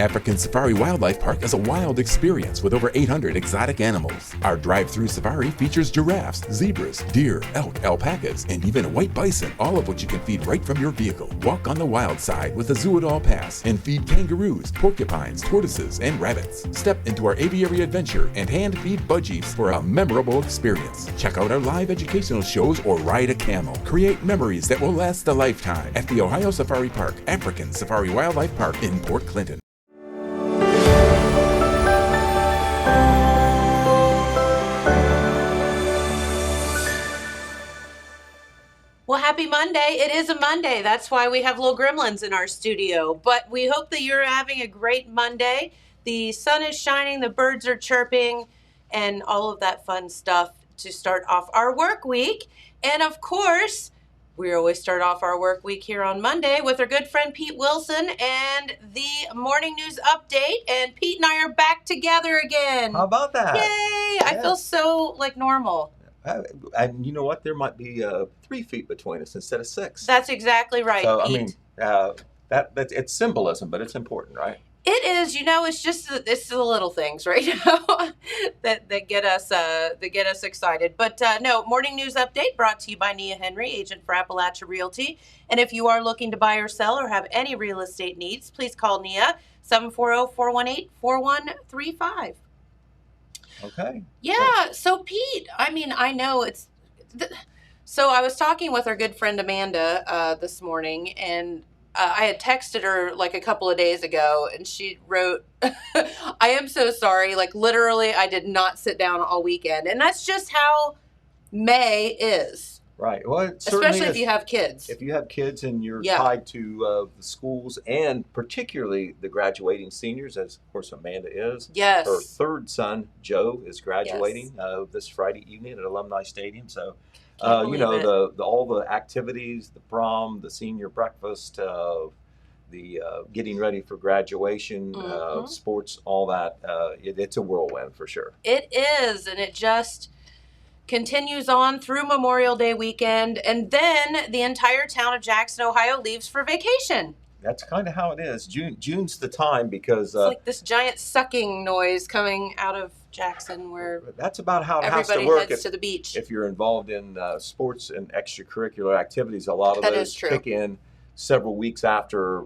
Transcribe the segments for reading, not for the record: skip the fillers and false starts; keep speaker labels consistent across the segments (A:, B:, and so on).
A: African Safari Wildlife Park is a wild experience with over 800 exotic animals. Our drive-through safari features giraffes, zebras, deer, elk, alpacas, and even white bison, all of which you can feed right from your vehicle. Walk on the wild side with a Zoo It All Pass and feed kangaroos, porcupines, tortoises, and rabbits. Step into our aviary adventure and hand-feed budgies for a memorable experience. Check out our live educational shows or ride a camel. Create memories that will last a lifetime at the Ohio Safari Park, African Safari Wildlife Park in Port Clinton.
B: Well, happy Monday. It is a Monday. That's why we have little gremlins in our studio. But we hope that you're having a great Monday. The sun is shining, the birds are chirping, and all of that fun stuff to start off our work week. And of course, we always start off our work week here on Monday with our good friend Pete Wilson and the morning news update. And Pete and I are back together again.
C: How about that?
B: Yay!
C: Yes.
B: I feel so like normal.
C: And you know what? There might be 3 feet between us instead of 6.
B: That's exactly right,
C: so,
B: Pete.
C: I mean, that's it's symbolism, but it's important, right?
B: It is, it's the little things right now that get us excited. But no, morning news update brought to you by Nia Henry, agent for Appalachia Realty. And if you are looking to buy or sell or have any real estate needs, please call Nia 740-418-4135.
C: Okay.
B: Yeah. So Pete, I mean, I know it's. So I was talking with our good friend Amanda this morning, and I had texted her like a couple of days ago, and she wrote, I am so sorry. Like literally, I did not sit down all weekend. And that's just how May is.
C: Right. Well, it
B: especially if you have kids.
C: If you have kids and you're tied to the schools and particularly the graduating seniors, as of course Amanda is.
B: Yes.
C: Her third son, Joe, is graduating this Friday evening at Alumni Stadium. So, you know, all the activities, the prom, the senior breakfast, the getting ready for graduation, sports, all that. It's a whirlwind for sure.
B: It is, and it just continues on through Memorial Day weekend, and then the entire town of Jackson, Ohio leaves for vacation.
C: That's kind of how it is. June's the time because...
B: it's like this giant sucking noise coming out of Jackson where
C: that's about how it has to work.
B: Everybody heads to the beach.
C: If you're involved in sports and extracurricular activities, a lot of those kick in several weeks after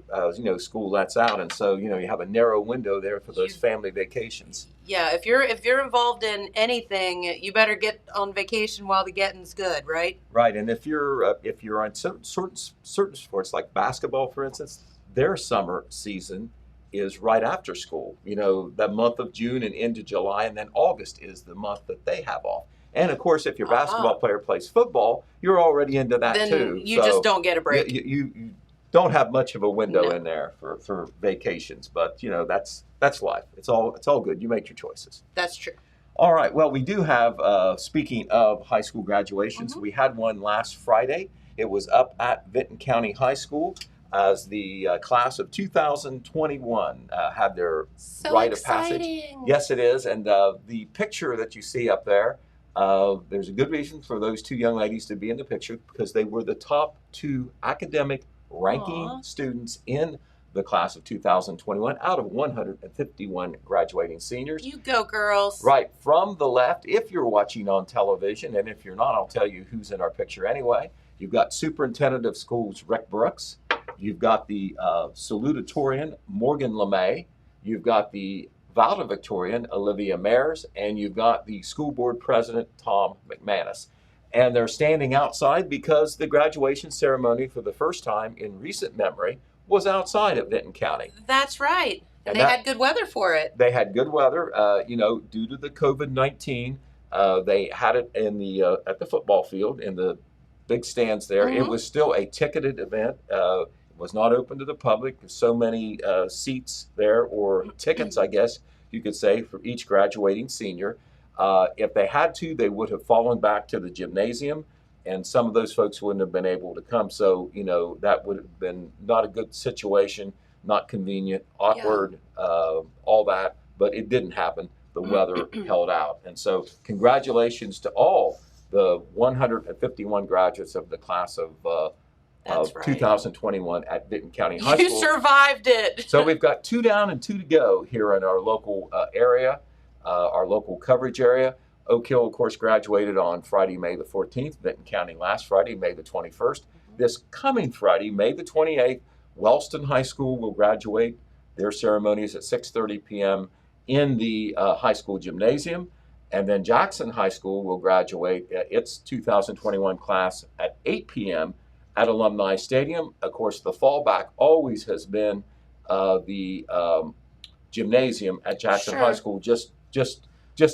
C: school lets out, and so you have a narrow window there for those family vacations.
B: Yeah, if you're involved in anything, you better get on vacation while the getting's good, right?
C: Right, and if you're on certain sports like basketball, for instance, their summer season is right after school. You know, that month of June and into July, and then August is the month that they have off. And of course, if your basketball player plays football, you're already into that
B: then
C: too.
B: You just don't get a break.
C: You don't have much of a window in there for vacations, but that's life. It's all good. You make your choices.
B: That's true.
C: All right. Well, we do have. Speaking of high school graduations, we had one last Friday. It was up at Vinton County High School as the class of 2021 had their rite of passage. Yes, it is. And the picture that you see up there. There's a good reason for those 2 young ladies to be in the picture because they were the top 2 academic ranking students in the class of 2021 out of 151 graduating seniors.
B: You go, girls.
C: Right. From the left, if you're watching on television, and if you're not, I'll tell you who's in our picture anyway. You've got Superintendent of Schools Rick Brooks. You've got the salutatorian Morgan LeMay. You've got the valedictorian Olivia Mayers, and you've got the school board president Tom McManus. And they're standing outside because the graduation ceremony for the first time in recent memory was outside of Vinton County.
B: That's right. And they had good weather for it.
C: They had good weather. Due to the COVID-19, they had it in the at the football field in the big stands there. It was still a ticketed event. It was not open to the public. So many seats there, or tickets, I guess you could say, for each graduating senior. If they had to, they would have fallen back to the gymnasium, and some of those folks wouldn't have been able to come. So, that would have been not a good situation, not convenient, awkward, all that. But it didn't happen. The weather held out. And so congratulations to all the 151 graduates of the class of
B: That's right.
C: 2021 at Benton County High School.
B: You survived it.
C: So we've got 2 down and 2 to go here in our local area, our local coverage area. Oak Hill, of course, graduated on Friday, May the 14th. Benton County last Friday, May the 21st. This coming Friday, May the 28th, Wellston High School will graduate. Their ceremony is at 6:30 p.m. in the high school gymnasium. And then Jackson High School will graduate its 2021 class at 8 p.m. at Alumni Stadium. Of course, the fallback always has been the gymnasium at Jackson High School, just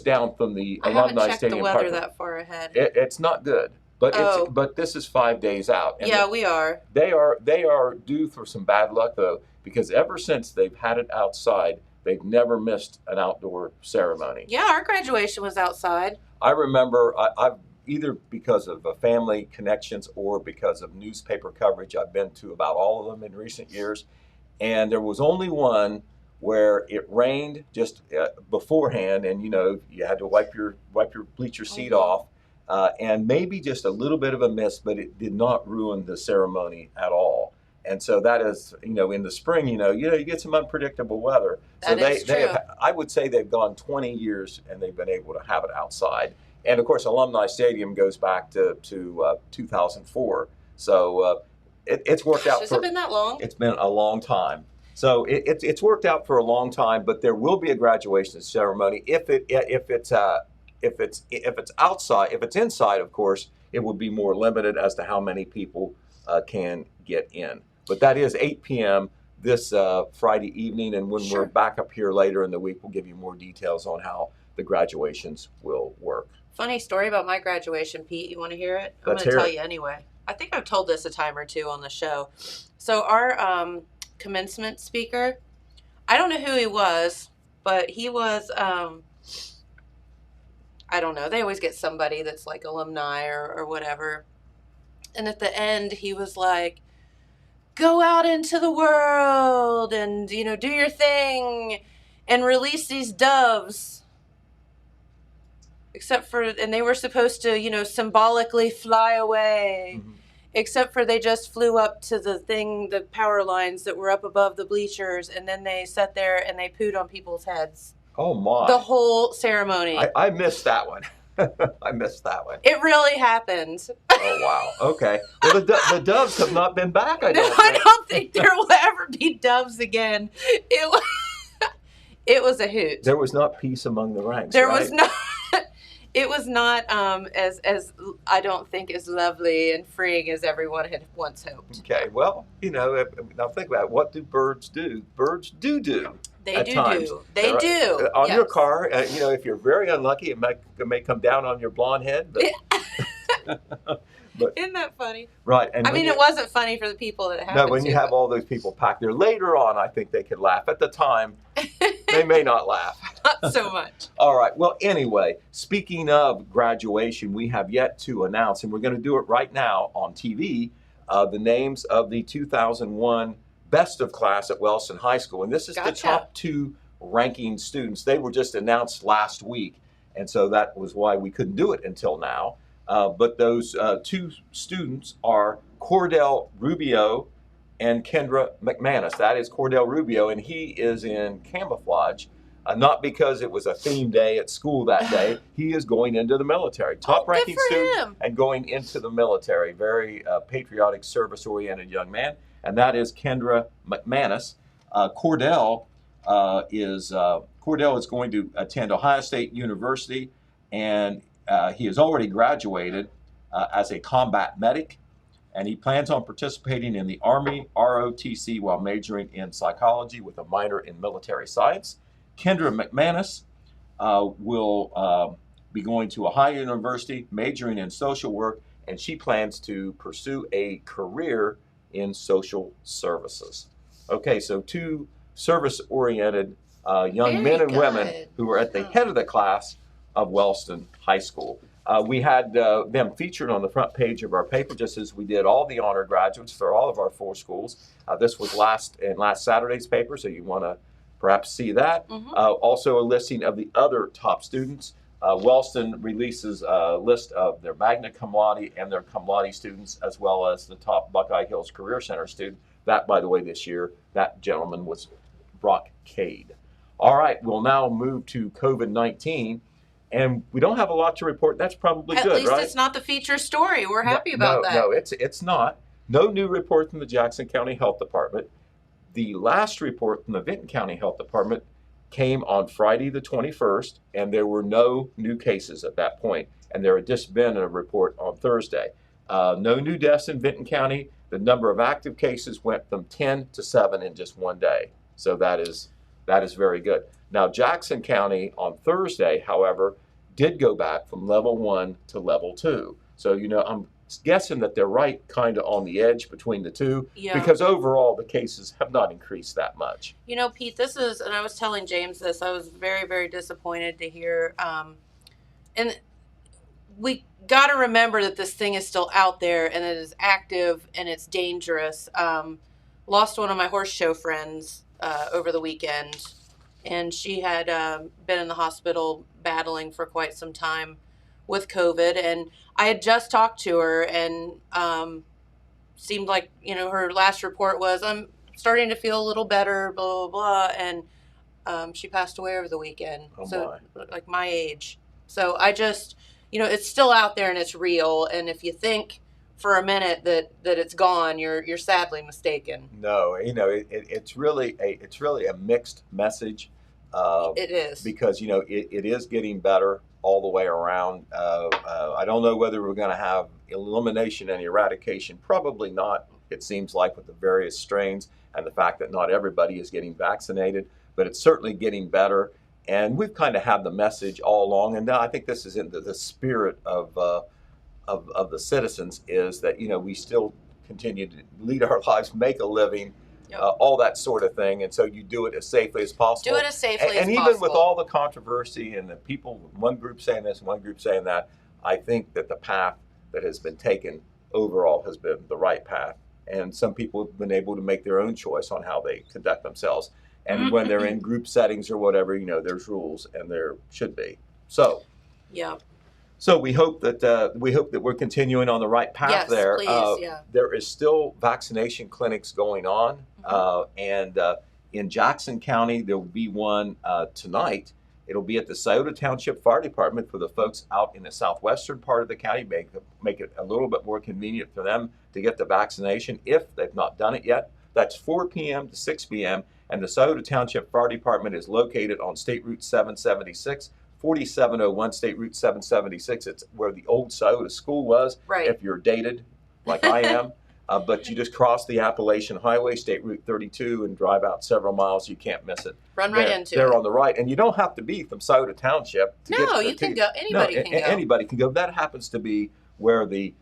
C: down from the Alumni Stadium.
B: I haven't checked the weather that far ahead.
C: It's not good, but this is 5 days out. And
B: yeah, we are.
C: They are due for some bad luck though, because ever since they've had it outside, they've never missed an outdoor ceremony.
B: Yeah, our graduation was outside.
C: I remember, I've either because of family connections or because of newspaper coverage, I've been to about all of them in recent years. And there was only one where it rained just beforehand, and you had to wipe your bleacher seat off, and maybe just a little bit of a mist, but it did not ruin the ceremony at all. And so that is, in the spring, you get some unpredictable weather. So I would say they've gone 20 years and they've been able to have it outside. And of course, Alumni Stadium goes back to 2004. So it's worked out.
B: Has it been that long?
C: It's been a long time. So it's worked out for a long time. But there will be a graduation ceremony if it's outside. If it's inside, of course, it will be more limited as to how many people can get in. But that is 8 p.m. this Friday evening, and when we're back up here later in the week, we'll give you more details on how the graduations will work.
B: Funny story about my graduation, Pete. You want to hear it?
C: Let's
B: I'm going to tell
C: you
B: anyway. I think I've told this a time or two on the show. So our commencement speaker, I don't know who he was, but he was, I don't know. They always get somebody that's like alumni or whatever. And at the end, he was like, go out into the world and, do your thing and release these doves. And they were supposed to, symbolically fly away. Mm-hmm. Except for they just flew up to the power lines that were up above the bleachers, and then they sat there and they pooed on people's heads.
C: Oh, my.
B: The whole ceremony.
C: I missed that one. I missed that one.
B: It really happened.
C: Oh, wow. Okay. Well, the doves have not been back, I
B: don't think there will ever be doves again. It was a hoot.
C: There was not peace among the ranks,
B: There
C: right?
B: was not. It was not as I don't think as lovely and freeing as everyone had once hoped.
C: Okay. Well, now think about it. What do birds do? Birds do.
B: They do. They do.
C: On your car, if you're very unlucky, it may come down on your blonde head. But
B: isn't that funny?
C: Right. And
B: it wasn't funny for the people that it happened to.
C: No, when you have all those people packed there. Later on, I think they could laugh. At the time, they may not laugh.
B: Not so much.
C: All right. Well, anyway, speaking of graduation, we have yet to announce, and we're going to do it right now on TV, the names of the 2001 best of class at Wellston High School. And this is the top 2 ranking students. They were just announced last week, and so that was why we couldn't do it until now. But those 2 students are Cordell Rubio and Kendra McManus. That is Cordell Rubio, and he is in camouflage, not because it was a theme day at school that day. He is going into the military. Top-ranking student and going into the military. Very patriotic, service-oriented young man. And that is Kendra McManus. Cordell is going to attend Ohio State University, and he has already graduated as a combat medic, and he plans on participating in the Army ROTC while majoring in psychology with a minor in military science. Kendra McManus will be going to Ohio University, majoring in social work, and she plans to pursue a career in social services. Okay, so 2 service-oriented young men and women who are at the head of the class of Wellston High School. We had them featured on the front page of our paper, just as we did all the honor graduates for all of our 4 schools. This was last Saturday's paper, so you want to perhaps see that. Mm-hmm. Also a listing of the other top students. Wellston releases a list of their magna cum laude and their cum laude students, as well as the top Buckeye Hills Career Center student. That, by the way, this year, that gentleman was Brock Cade. All right, we'll now move to COVID-19. And we don't have a lot to report. That's probably good, right?
B: At least it's not the feature story. We're happy about that.
C: No, it's not. No new report from the Jackson County Health Department. The last report from the Vinton County Health Department came on Friday the 21st, and there were no new cases at that point. And there had just been a report on Thursday. No new deaths in Vinton County. The number of active cases went from 10 to 7 in just one day. So that is very good. Now, Jackson County on Thursday, however, did go back from level 1 to level 2. So, I'm guessing that they're right kind of on the edge between the two, because overall the cases have not increased that much.
B: Pete, and I was telling James this, I was very, very disappointed to hear, and we got to remember that this thing is still out there and it is active and it's dangerous. Lost one of my horse show friends over the weekend, and she had been in the hospital battling for quite some time with COVID, and I had just talked to her, and seemed like, her last report was, I'm starting to feel a little better, blah, blah, blah, and she passed away over the weekend. Like my age. So I just, it's still out there and it's real, and if you think for a minute that it's gone, you're sadly mistaken.
C: No, it's really a mixed message.
B: It is,
C: because it is getting better all the way around. I don't know whether we're going to have elimination and eradication. Probably not. It seems like, with the various strains and the fact that not everybody is getting vaccinated, but it's certainly getting better. And we've kind of had the message all along, and I think this is in the spirit of the citizens, is that we still continue to lead our lives, make a living. All that sort of thing, and so you do it as safely as possible.
B: Do it as safely as possible.
C: And even with all the controversy and the people, one group saying this, one group saying that, I think that the path that has been taken overall has been the right path. And some people have been able to make their own choice on how they conduct themselves. And when they're in group settings or whatever, there's rules, and there should be. So,
B: yeah.
C: So we hope that we're continuing on the right path there.
B: Please,
C: There is still vaccination clinics going on, and in Jackson County there will be one tonight. It'll be at the Scioto Township Fire Department for the folks out in the southwestern part of the county. Make it a little bit more convenient for them to get the vaccination if they've not done it yet. That's 4 p.m. to 6 p.m. And the Scioto Township Fire Department is located on State Route 776. 4701 State Route 776. It's where the old Scioto School was.
B: Right.
C: If you're dated, like I am, but you just cross the Appalachian Highway, State Route 32, and drive out several miles. You can't miss it.
B: Run right into it.
C: They're on the right, and you don't have to be from Scioto Township.
B: You can go. Anybody can go.
C: Anybody can go. That happens to be where the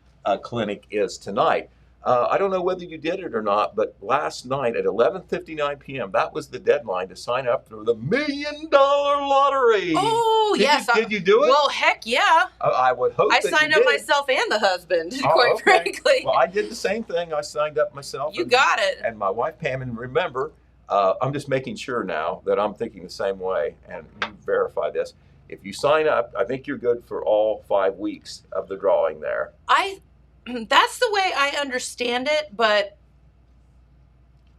C: clinic is tonight. I don't know whether you did it or not, but last night at 11:59 p.m., that was the deadline to sign up for the $1 Million Lottery.
B: Oh, yes.
C: Did you do it?
B: Well, heck yeah.
C: I would hope that you
B: signed up
C: did.
B: myself and the husband, quite frankly.
C: Well, I did the same thing. I signed up myself.
B: You got it.
C: And my wife, Pam, and remember, I'm just making sure now that I'm thinking the same way, and you verify this. If you sign up, I think you're good for all 5 weeks of the drawing there.
B: That's the way I understand it, but...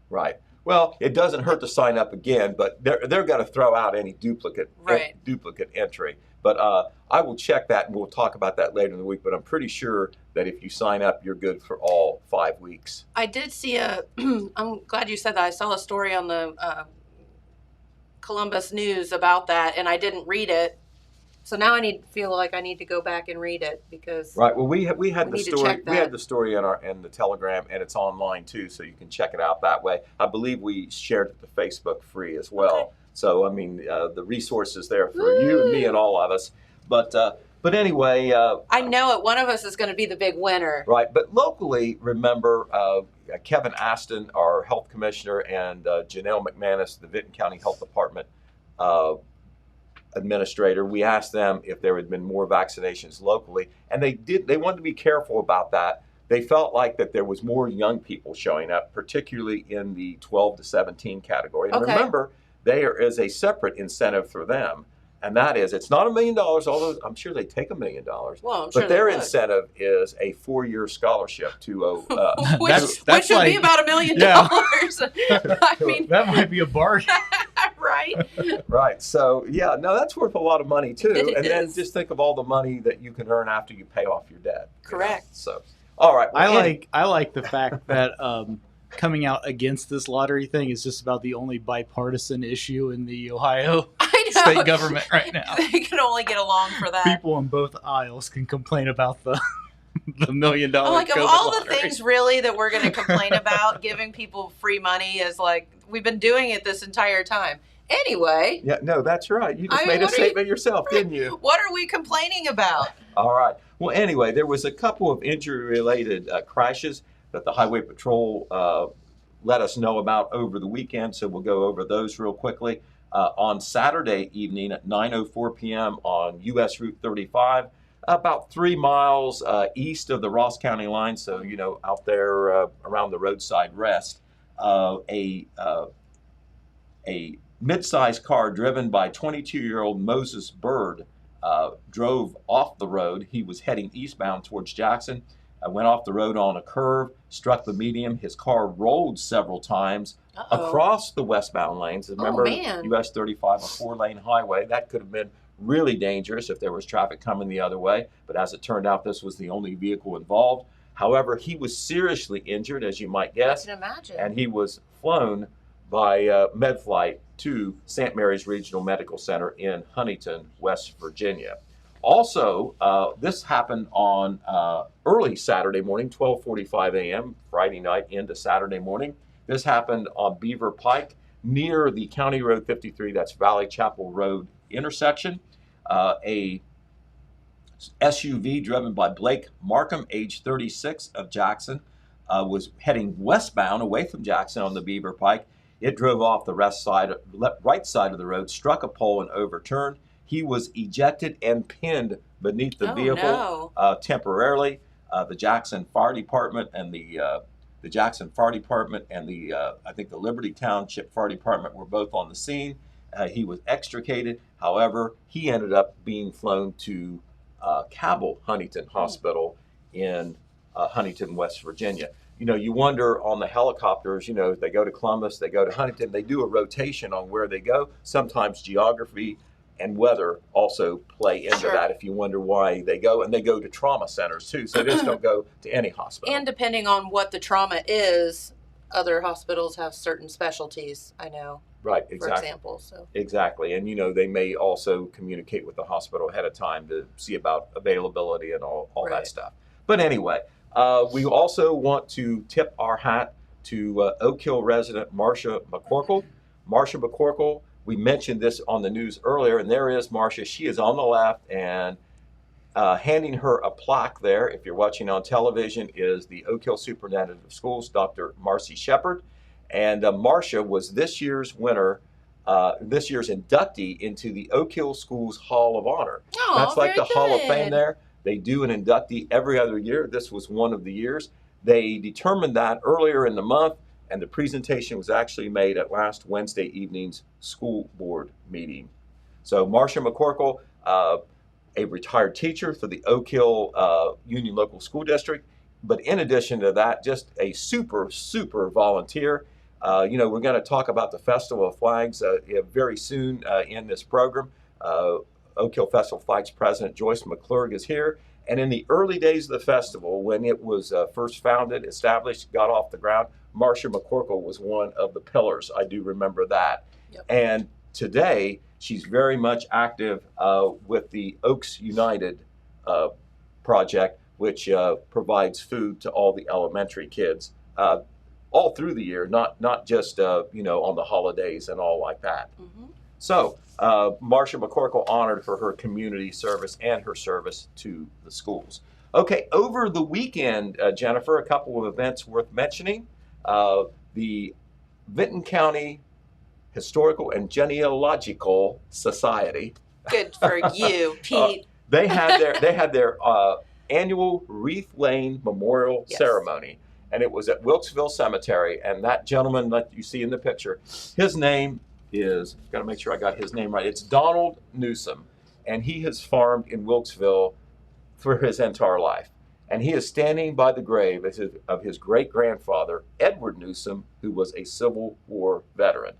C: Right. Well, it doesn't hurt to sign up again, but they're going to throw out any duplicate entry. But I will check that, and we'll talk about that later in the week. But I'm pretty sure that if you sign up, you're good for all 5 weeks.
B: I did see I'm glad you said that. I saw a story on the Columbus News about that, and I didn't read it. So now I feel like I need to go back and read it, because
C: right. Well, we had the story. We had the story in the Telegram, and it's online too, so you can check it out that way. I believe we shared it to Facebook free as well.
B: Okay.
C: So I mean, the resources there for you and me and all of us. But anyway,
B: I know it. One of us is going to be the big winner.
C: Right. But locally, remember Kevin Aston, our health commissioner, and Janelle McManus, the Vinton County Health Department administrator. We asked them if there had been more vaccinations locally, and they did. They wanted to be careful about that. They felt like that there was more young people showing up, particularly in the 12 to 17 category. And remember, there is a separate incentive for them, and that is, it's not $1 million, although I'm sure they take $1 million.
B: Well, I'm sure
C: but their
B: they would.
C: incentive is a 4-year scholarship to
B: which would be about $1 million.
D: Yeah.
B: I mean,
D: that might be a bargain.
B: right?
C: Right. So yeah, no, that's worth a lot of money too.
B: It
C: and then
B: is.
C: just think of all the money that you can earn after you pay off your debt.
B: Correct.
C: So, all right.
D: I
C: well,
D: like the fact that coming out against this lottery thing is just about the only bipartisan issue in the Ohio
B: I know.
D: state government right now.
B: They can only get along for that.
D: People on both aisles can complain about the the $1 million
B: I'm like, of
D: COVID
B: all the
D: lottery.
B: things really that we're going to complain about, giving people free money is like, we've been doing it this entire time. Anyway,
C: Yeah, no, that's right. You just
B: I mean,
C: made a
B: what are you-
C: statement yourself, didn't you?
B: what are we complaining about?
C: All right. Well, anyway, there was a couple of injury-related crashes that the Highway Patrol let us know about over the weekend, so we'll go over those real quickly. On Saturday evening at 9:04 p.m. on U.S. Route 35, about 3 miles east of the Ross County line, so, you know, out there around the roadside rest, a mid-sized car driven by 22-year-old Moses Bird drove off the road. He was heading eastbound towards Jackson, went off the road on a curve, struck the median. His car rolled several times
B: Uh-oh.
C: across the westbound lanes. Remember,
B: man.
C: US 35, a 4-lane highway. That could have been really dangerous if there was traffic coming the other way. But as it turned out, this was the only vehicle involved. However, he was seriously injured, as you might
B: I
C: guess,
B: can imagine.
C: and he was flown by MedFlight to St. Mary's Regional Medical Center in Huntington, West Virginia. Also, this happened on early Saturday morning, 12:45 a.m., Friday night into Saturday morning. This happened on Beaver Pike near the County Road 53, that's Valley Chapel Road intersection. A SUV driven by Blake Markham, age 36, of Jackson, was heading westbound away from Jackson on the Beaver Pike. It drove off the right side of the road, struck a pole, and overturned. He was ejected and pinned beneath the vehicle temporarily. The Jackson Fire Department and the Jackson Fire Department and I think the Liberty Township Fire Department were both on the scene. He was extricated. However, he ended up being flown to Cabell Huntington Hospital in Huntington, West Virginia. You know, you wonder on the helicopters, you know, they go to Columbus, they go to Huntington, they do a rotation on where they go. Sometimes geography and weather also play into that if you wonder why they go. And they go to trauma centers too, so they just don't go to any hospital.
B: And depending on what the trauma is, other hospitals have certain specialties, I know.
C: Right, exactly.
B: For example, so.
C: Exactly, and you know, they may also communicate with the hospital ahead of time to see about availability and all that stuff. But anyway, we also want to tip our hat to Oak Hill resident Marcia McCorkle. Marcia McCorkle, we mentioned this on the news earlier, and there is Marcia. She is on the left, and handing her a plaque there, if you're watching on television, is the Oak Hill Superintendent of Schools, Dr. Marcy Shepard. And Marcia was this year's winner, this year's inductee into the Oak Hill Schools Hall of Honor.
B: Oh,
C: that's like the
B: very
C: Hall of
B: good.
C: Fame there. They do an inductee every other year. This was one of the years. They determined that earlier in the month, and the presentation was actually made at last Wednesday evening's school board meeting. So Marcia McCorkle, a retired teacher for the Oak Hill Union Local School District, but in addition to that, just a super volunteer. You know, we're going to talk about the Festival of Flags very soon in this program. Oak Hill Festival of Flags President Joyce McClurg is here. And in the early days of the festival, when it was first founded, established, got off the ground, Marcia McCorkle was one of the pillars. I do remember that.
B: Yep.
C: And today, she's very much active with the Oaks United project, which provides food to all the elementary kids all through the year, not just you know, on the holidays and all like that.
B: Mm-hmm.
C: So Marcia McCorkle honored for her community service and her service to the schools. Okay, over the weekend, Jennifer, a couple of events worth mentioning. The Vinton County Historical and Genealogical Society.
B: Good for you, Pete.
C: They had their annual Wreath Lane Memorial Ceremony, and it was at Wilkesville Cemetery. And that gentleman that you see in the picture, his name is, got to make sure I got his name right. It's Donald Newsom, and he has farmed in Wilkesville for his entire life. And he is standing by the grave of his great-grandfather, Edward Newsom, who was a Civil War veteran.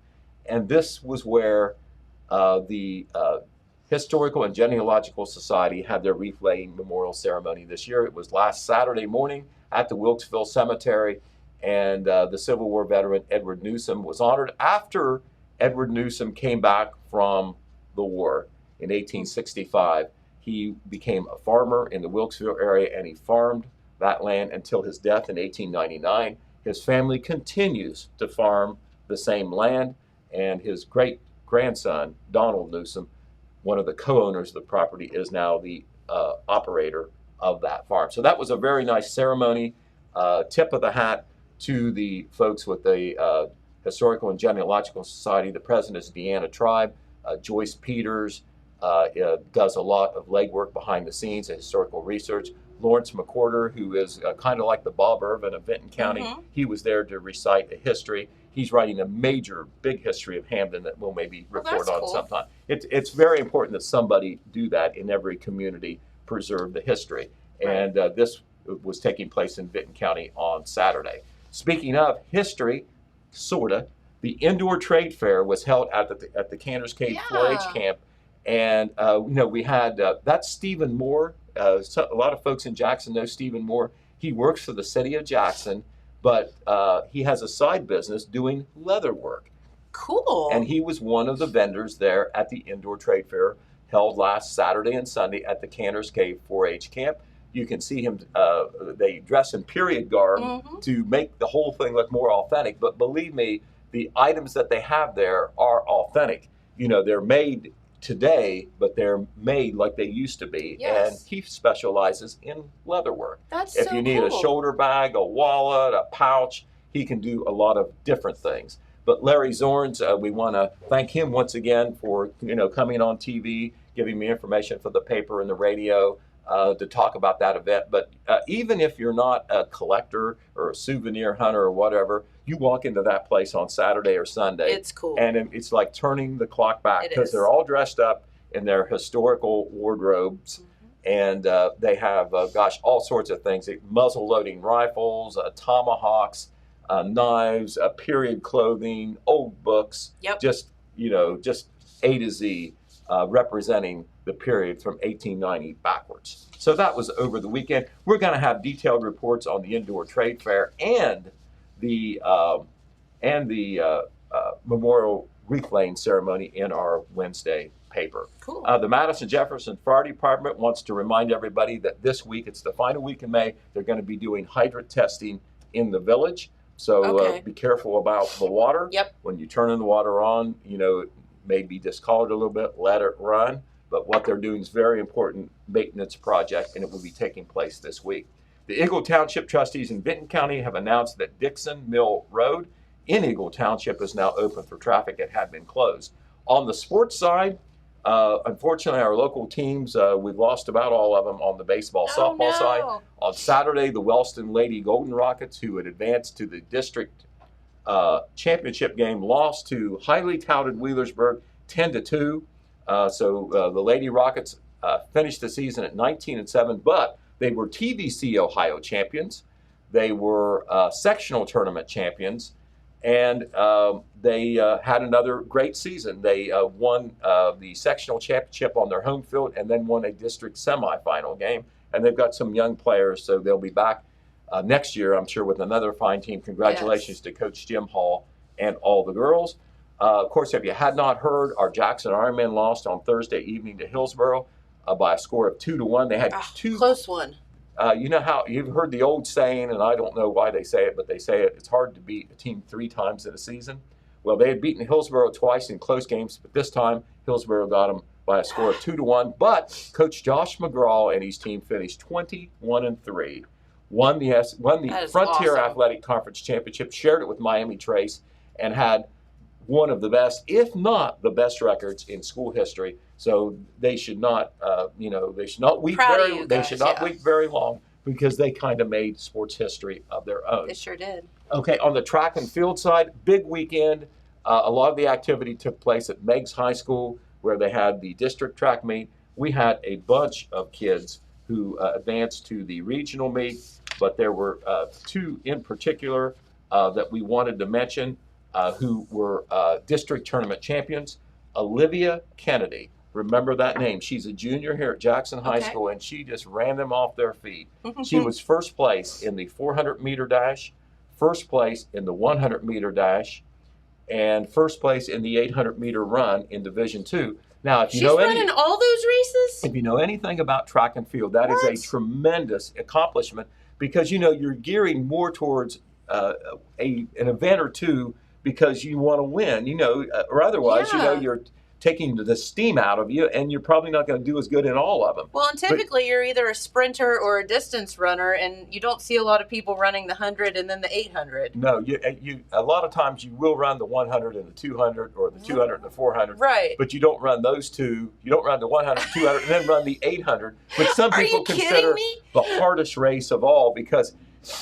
C: And this was where the Historical and Genealogical Society had their wreath-laying memorial ceremony this year. It was last Saturday morning at the Wilkesville Cemetery, and the Civil War veteran Edward Newsom was honored after Edward Newsom came back from the war in 1865. He became a farmer in the Wilkesville area, and he farmed that land until his death in 1899. His family continues to farm the same land, and his great-grandson, Donald Newsom, one of the co-owners of the property, is now the operator of that farm. So that was a very nice ceremony. Tip of the hat to the folks with the Historical and Genealogical Society. The president is Deanna Tribe. Joyce Peters does a lot of legwork behind the scenes and historical research. Lawrence McCorder, who is kind of like the Bob Irvin of Benton County, he was there to recite a history. He's writing a major, big history of Hamden that we'll maybe report on sometime. It's very important that somebody do that in every community, preserve the history. And this was taking place in Benton County on Saturday. Speaking of history, sorta, the indoor trade fair was held at the Cantor's Cave 4-H camp. And, we had, that's Stephen Moore. A lot of folks in Jackson know Stephen Moore. He works for the city of Jackson, but he has a side business doing leather work.
B: Cool.
C: And he was one of the vendors there at the indoor trade fair held last Saturday and Sunday at the Cantor's Cave 4-H camp. You can see him, they dress in period garb to make the whole thing look more authentic. But believe me, the items that they have there are authentic. They're made today, but they're made like they used to be.
B: Yes.
C: And he specializes in leather work.
B: That's
C: if you need a shoulder bag, a wallet, a pouch, he can do a lot of different things. But Larry Zorns, we want to thank him once again for coming on TV, giving me information for the paper and the radio to talk about that event. But even if you're not a collector or a souvenir hunter or whatever, you walk into that place on Saturday or Sunday.
B: It's cool.
C: And it's like turning the clock back because they're all dressed up in their historical wardrobes. And they have, all sorts of things, muzzle-loading rifles, tomahawks, knives, period clothing, old books, just A to Z, representing the period from 1890 backwards. So that was over the weekend. We're going to have detailed reports on the indoor trade fair and the memorial wreath-laying ceremony in our Wednesday paper.
B: Cool.
C: The Madison Jefferson Fire Department wants to remind everybody that this week, it's the final week in May, they're going to be doing hydrant testing in the village. So be careful about the water. When you turn the water on, it may be discolored a little bit, let it run. But what they're doing is very important maintenance project, and it will be taking place this week. The Eagle Township trustees in Benton County have announced that Dixon Mill Road in Eagle Township is now open for traffic. It had been closed. On the sports side, unfortunately, our local teams, we've lost about all of them on the baseball, softball side. On Saturday, the Wellston Lady Golden Rockets, who had advanced to the district championship game, lost to highly touted Wheelersburg 10-2. So the Lady Rockets finished the season at 19-7, but they were TVC Ohio champions. They were sectional tournament champions, and they had another great season. They won the sectional championship on their home field and then won a district semifinal game. And they've got some young players, so they'll be back next year, I'm sure, with another fine team. Congratulations to Coach Jim Hall and all the girls. Of course, if you had not heard, our Jackson Ironmen lost on Thursday evening to Hillsboro by a score of 2-1. They had two
B: close one.
C: You know how you've heard the old saying, and I don't know why they say it, but they say it, it's hard to beat a team 3 times in a season. Well, they had beaten Hillsboro twice in close games, but this time Hillsboro got them by a score of 2-1. But Coach Josh McGraw and his team finished 21-3, won the Frontier Athletic Conference Championship, shared it with Miami Trace, and had one of the best, if not the best, records in school history. So they should not, they should not weep very long, because they kind of made sports history of their own.
B: They sure did.
C: Okay, on the track and field side, big weekend. A lot of the activity took place at Meigs High School, where they had the district track meet. We had a bunch of kids who advanced to the regional meet, but there were two in particular that we wanted to mention who were district tournament champions. Olivia Kennedy, remember that name. She's a junior here at Jackson High School, and she just ran them off their feet. She was first place in the 400-meter dash, first place in the 100-meter dash, and first place in the 800-meter run in Division II. Now, if you
B: She's running all those races?
C: If you know anything about track and field, that is a tremendous accomplishment, because you're gearing more towards an event or two because you want to win, or otherwise, you're taking the steam out of you, and you're probably not going to do as good in all of them.
B: Well, and typically you're either a sprinter or a distance runner, and you don't see a lot of people running the 100 and then the 800.
C: No, you a lot of times you will run the 100 and the 200, or the 200 and the 400.
B: Right.
C: But you don't run those two. You don't run the 100, 200, and then run the 800, which some people consider the hardest race of all, because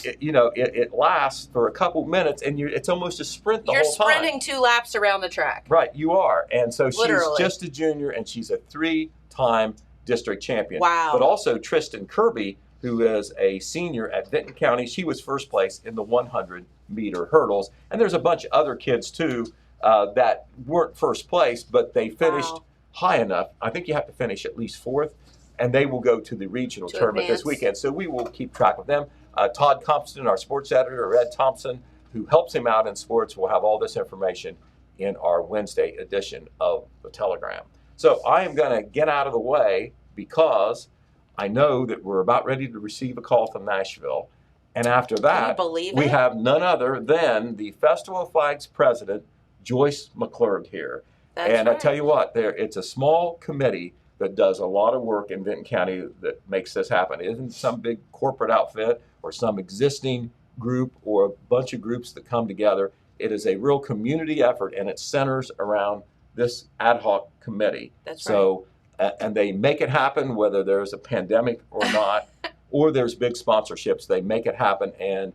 C: it lasts for a couple minutes, and it's almost a sprint the whole time.
B: You're sprinting 2 laps around the track.
C: Right, you are. And so
B: Literally.
C: She's just a junior, and she's a 3-time district champion.
B: Wow.
C: But also Tristan Kirby, who is a senior at Denton County, she was first place in the 100-meter hurdles. And there's a bunch of other kids, too, that weren't first place, but they finished high enough. I think you have to finish at least 4th, and they will go to the regional tournament this weekend. So we will keep track of them. Todd Compton, our sports editor, Ed Thompson, who helps him out in sports, will have all this information in our Wednesday edition of the Telegram. So I am going to get out of the way, because I know that we're about ready to receive a call from Nashville. And after that, we have none other than the Festival of Flags president, Joyce McClurg, here. And I tell you what, it's a small committee that does a lot of work in Vinton County that makes this happen. It isn't some big corporate outfit or some existing group or a bunch of groups that come together. It is a real community effort, and it centers around this ad hoc committee. So, and they make it happen whether there's a pandemic or not, or there's big sponsorships. They make it happen. And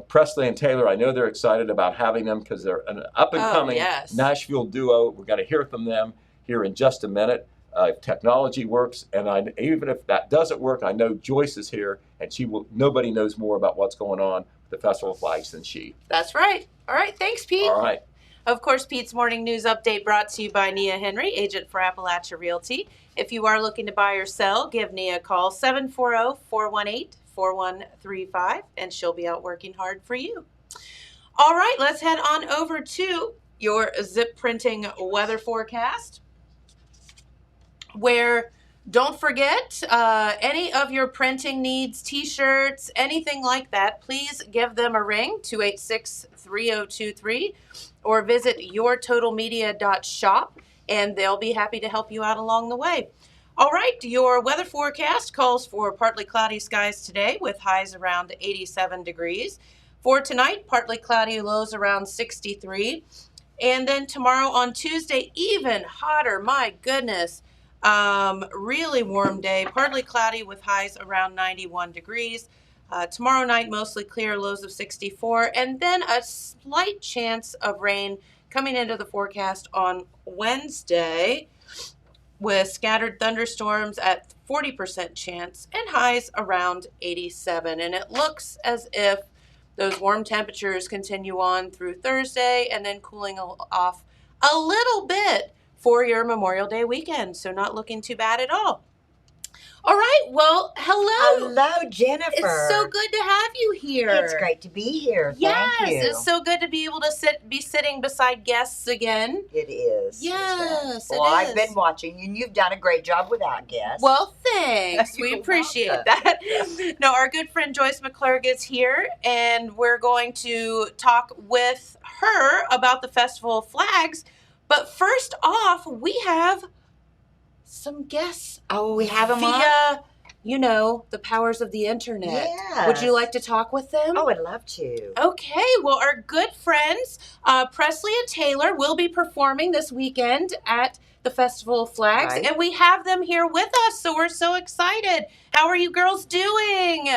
C: Presley and Taylor, I know they're excited about having them, because they're an up-and-coming Nashville duo. We're going to hear from them here in just a minute. If technology works, and even if that doesn't work, I know Joyce is here, and nobody knows more about what's going on with the Festival of Flags than she.
B: That's right. All right, thanks, Pete.
C: All right.
B: Of course, Pete's Morning News Update brought to you by Nia Henry, agent for Appalachia Realty. If you are looking to buy or sell, give Nia a call, 740-418-4135, and she'll be out working hard for you. All right, let's head on over to your zip printing weather forecast, where don't forget any of your printing needs, t-shirts, anything like that, please give them a ring, 286-3023, or visit yourtotalmedia.shop, and they'll be happy to help you out along the way. All right, your weather forecast calls for partly cloudy skies today with highs around 87 degrees. For tonight, partly cloudy, lows around 63. And then tomorrow on Tuesday, even hotter, my goodness. Really warm day, partly cloudy with highs around 91 degrees. Tomorrow night, mostly clear, lows of 64. And then a slight chance of rain coming into the forecast on Wednesday, with scattered thunderstorms at 40% chance and highs around 87. And it looks as if those warm temperatures continue on through Thursday, and then cooling off a little bit for your Memorial Day weekend. So not looking too bad at all. All right. Well, hello.
E: Hello, Jennifer.
B: It's so good to have you here.
E: It's great to be here.
B: Yes,
E: Thank you.
B: It's so good to be able to be sitting beside guests again.
E: It is.
B: Yes,
E: well, I've been watching you, and you've done a great job without guests.
B: Well, thanks. We appreciate that. No, our good friend Joyce McClurg is here, and we're going to talk with her about the Festival of Flags. But first off, we have some guests.
E: Oh, we have them
B: via, the powers of the internet.
E: Yes.
B: Would you like to talk with them?
E: Oh, I'd love to.
B: Okay. Well, our good friends, Presley and Taylor, will be performing this weekend at the Festival of Flags, and we have them here with us, so we're so excited. How are you girls doing?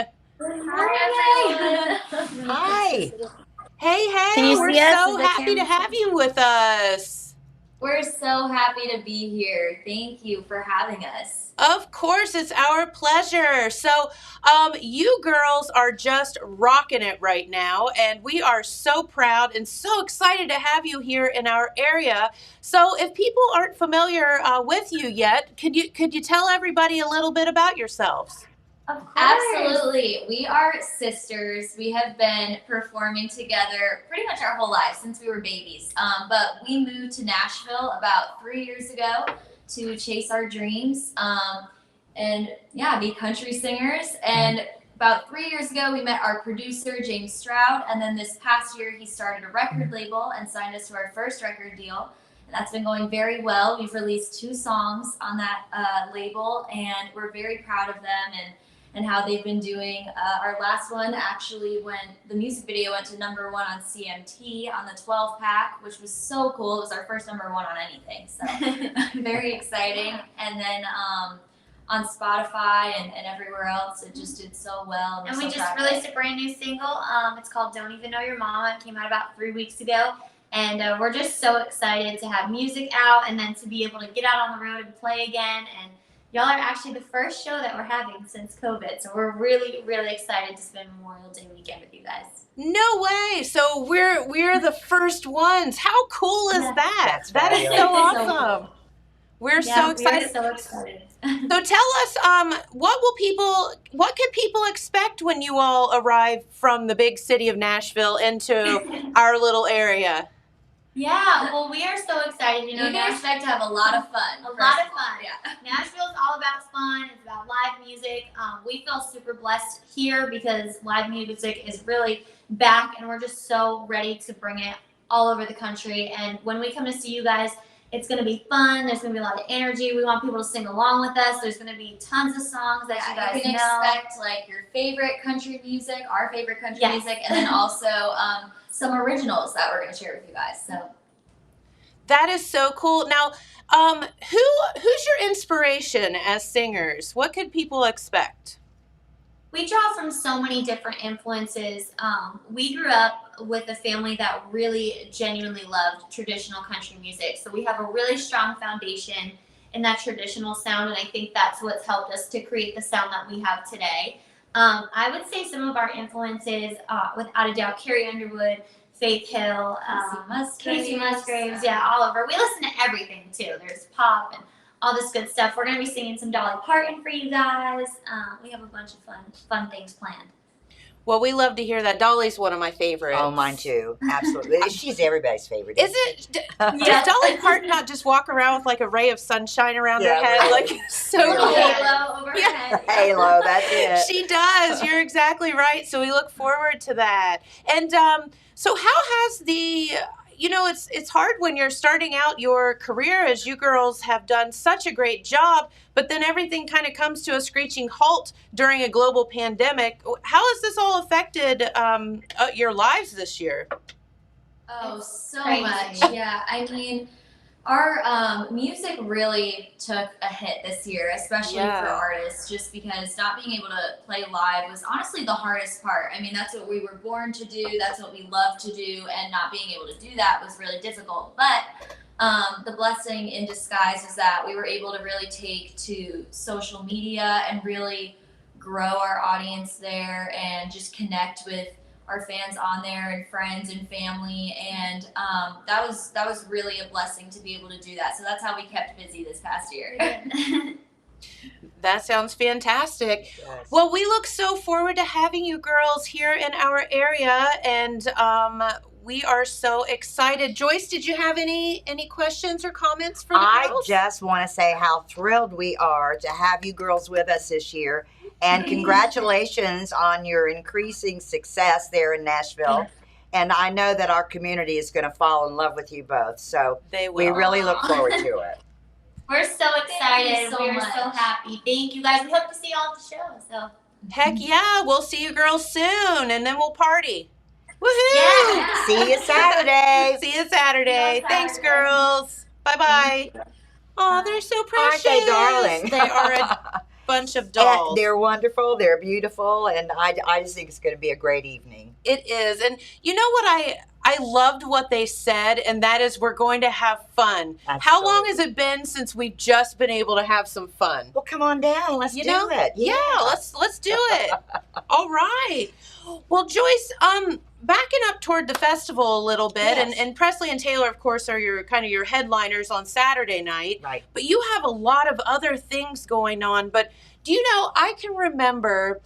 E: Hi.
B: Hey,
F: Can you
B: we're
F: see us?
B: so
F: Is the
B: happy to
F: camera
B: have you with us.
G: We're so happy to be here. Thank you for having us.
B: Of course, it's our pleasure. So, you girls are just rocking it right now, and we are so proud and so excited to have you here in our area. So, if people aren't familiar with you yet, could you tell everybody a little bit about yourselves?
G: Of course. Absolutely. We are sisters. We have been performing together pretty much our whole lives since we were babies. But we moved to Nashville about 3 years ago to chase our dreams and be country singers. And about 3 years ago, we met our producer, James Stroud. And then this past year, he started a record label and signed us to our first record deal. And that's been going very well. We've released 2 songs on that label, and we're very proud of them and how they've been doing. Our last one actually the music video went to #1 on CMT on the 12 pack, which was so cool. It was our first #1 on anything, so very exciting. And then on Spotify and everywhere else, it just did so well.
F: And we just released a brand new single. It's called Don't Even Know Your Mama. It came out about 3 weeks ago. And we're just so excited to have music out and then to be able to get out on the road and play again. And y'all are actually the first show that we're having since COVID. So we're really, really excited to spend Memorial Day weekend with you guys.
B: No way. So we're the first ones. How cool is that? That is so awesome. We're so excited.
F: We're so excited.
B: So tell us, what can people expect when you all arrive from the big city of Nashville into our little area?
F: Yeah, well, we are so excited.
G: You can expect to have a lot of fun.
F: A lot of fun.
G: Yeah.
F: Nashville's all about fun. It's about live music. We feel super blessed here because live music is really back, and we're just so ready to bring it all over the country. And when we come to see you guys, it's going to be fun. There's going to be a lot of energy. We want people to sing along with us. There's going to be tons of songs that you guys
G: you can
F: know.
G: expect like your favorite country music, our favorite country music, and then also some originals that we're going to share with you guys. So
B: that is so cool. Now, who's your inspiration as singers? What could people expect?
F: We draw from so many different influences. We grew up with a family that really genuinely loved traditional country music. So we have a really strong foundation in that traditional sound, and I think that's what's helped us to create the sound that we have today. I would say some of our influences, without a doubt, Carrie Underwood, Faith Hill, Casey Musgraves, Oliver. We listen to everything too. There's pop and all this good stuff. We're going to be singing some Dolly Parton for you guys. We have a bunch of fun things planned.
B: Well, we love to hear that. Dolly's one of my favorites.
E: Oh, mine too. Absolutely. She's everybody's favorite.
B: Is it? Does Dolly Parton not just walk around with like a ray of sunshine around her head?
E: Right.
B: Like so cool.
F: Halo over her head.
E: Halo, that's it.
B: She does. You're exactly right. So we look forward to that. And so how has it's hard when you're starting out your career, as you girls have done such a great job, but then everything kind of comes to a screeching halt during a global pandemic. How has this all affected your lives this year?
G: Oh, so
F: crazy.
G: much. Yeah, I mean, our music really took a hit this year, especially for artists, just because not being able to play live was honestly the hardest part. I mean, that's what we were born to do. That's what we love to do. And not being able to do that was really difficult. But the blessing in disguise is that we were able to really take to social media and really grow our audience there and just connect with our fans on there and friends and family, and that was really a blessing to be able to do that. So that's how we kept busy this past year.
B: That sounds fantastic.
E: Yes.
B: Well, we look so forward to having you girls here in our area, and we are so excited. Joyce, did you have any questions or comments for the girls?
E: I just want to say how thrilled we are to have you girls with us this year. And congratulations on your increasing success there in Nashville. And I know that our community is going to fall in love with you both. So
B: They will.
E: we really look forward to it.
F: We're so excited.
G: Thank you so
F: We're
G: much.
F: so happy. Thank you guys. We hope to see you all at the show. So
B: Heck yeah, we'll see you girls soon, and then we'll party. Woohoo!
F: Yeah.
E: See you Saturday.
B: See you Saturday. Thanks,
F: Saturday.
B: girls. Bye-bye. Oh, they're so precious.
E: Aren't they darling?
B: They are bunch of dolls.
E: And they're wonderful. They're beautiful, and I just think it's going to be a great evening.
B: It is. And you know what I loved what they said, and that is we're going to have fun.
E: Absolutely.
B: How long has it been since we've just been able to have some fun?
E: Well, come on down. Let's do it.
B: Yeah, let's do it. All right. Well, Joyce, backing up toward the festival a little bit,
E: Yes.
B: and Presley and Taylor, of course, are your headliners on Saturday night.
E: Right.
B: But you have a lot of other things going on. But do you know, I can remember,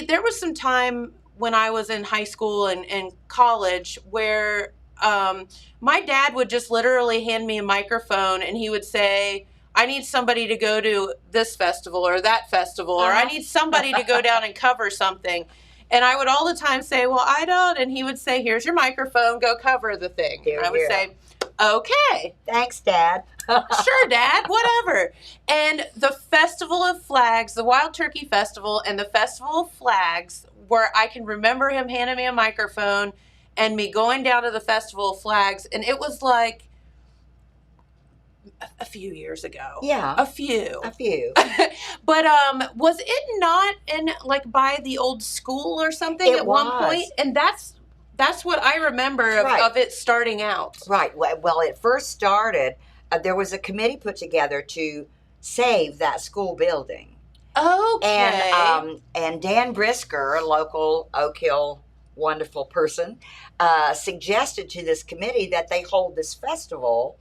B: there was some time when I was in high school and college where my dad would just literally hand me a microphone and he would say, I need somebody to go to this festival or that festival, or I need somebody to go down and cover something. And I would all the time say, well, I don't. And he would say, here's your microphone, go cover the thing.
E: Here,
B: I would say, okay.
E: Thanks, Dad.
B: Sure, Dad, whatever. And the Festival of Flags, the Wild Turkey Festival and the Festival of Flags, where I can remember him handing me a microphone and me going down to the Festival of Flags. And it was like a few years ago.
E: Yeah.
B: A few. But was it not in like by the old school or something
E: It
B: at one
E: was.
B: point? And that's what I remember of it starting out.
E: Right. Well, it first started, there was a committee put together to save that school building.
B: Okay.
E: And Dan Brisker, a local Oak Hill wonderful person, suggested to this committee that they hold this festival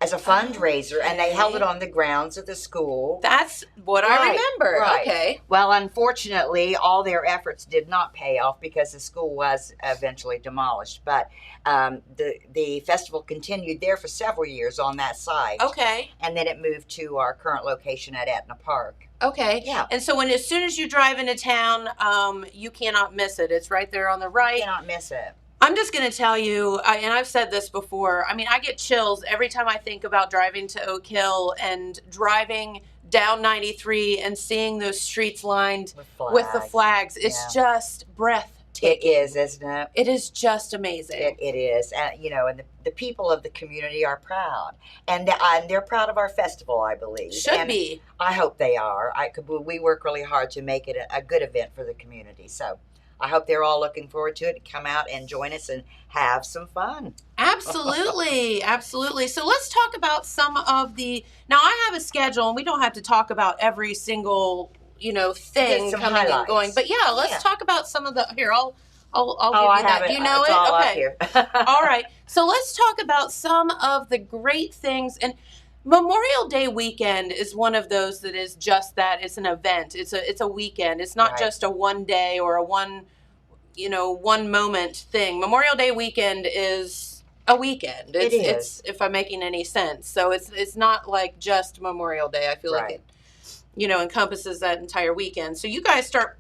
E: as a fundraiser, and they held it on the grounds of the school.
B: That's what I remember.
E: Right.
B: Okay.
E: Well, unfortunately, all their efforts did not pay off because the school was eventually demolished. But the festival continued there for several years on that site.
B: Okay.
E: And then it moved to our current location at Etna Park.
B: Okay.
E: Yeah.
B: And so as soon as you drive into town, you cannot miss it. It's right there on the right.
E: You cannot miss it.
B: I'm just going to tell you, and I've said this before, I mean, I get chills every time I think about driving to Oak Hill and driving down 93 and seeing those streets lined with the flags. It's just breathtaking.
E: It is, isn't it?
B: It is just amazing.
E: It is. And the people of the community are proud. And they're proud of our festival, I believe.
B: Should be.
E: I hope they are. We work really hard to make it a good event for the community. So I hope they're all looking forward to it. Come out and join us and have some fun.
B: Absolutely. Absolutely. So let's talk about some of now I have a schedule and we don't have to talk about every single, thing coming
E: highlights.
B: and going. But let's talk about some of
E: Here,
B: I'll give you that. Do you know
E: it's
B: it?
E: all
B: Okay.
E: up here.
B: All right. So let's talk about some of the great things. And Memorial Day weekend is one of those that is just that. It's an event. It's a weekend. It's not just a one day or a one moment thing. Memorial Day weekend is a weekend. It's if I'm making any sense. So it's not like just Memorial Day. I feel like it encompasses that entire weekend. So you guys start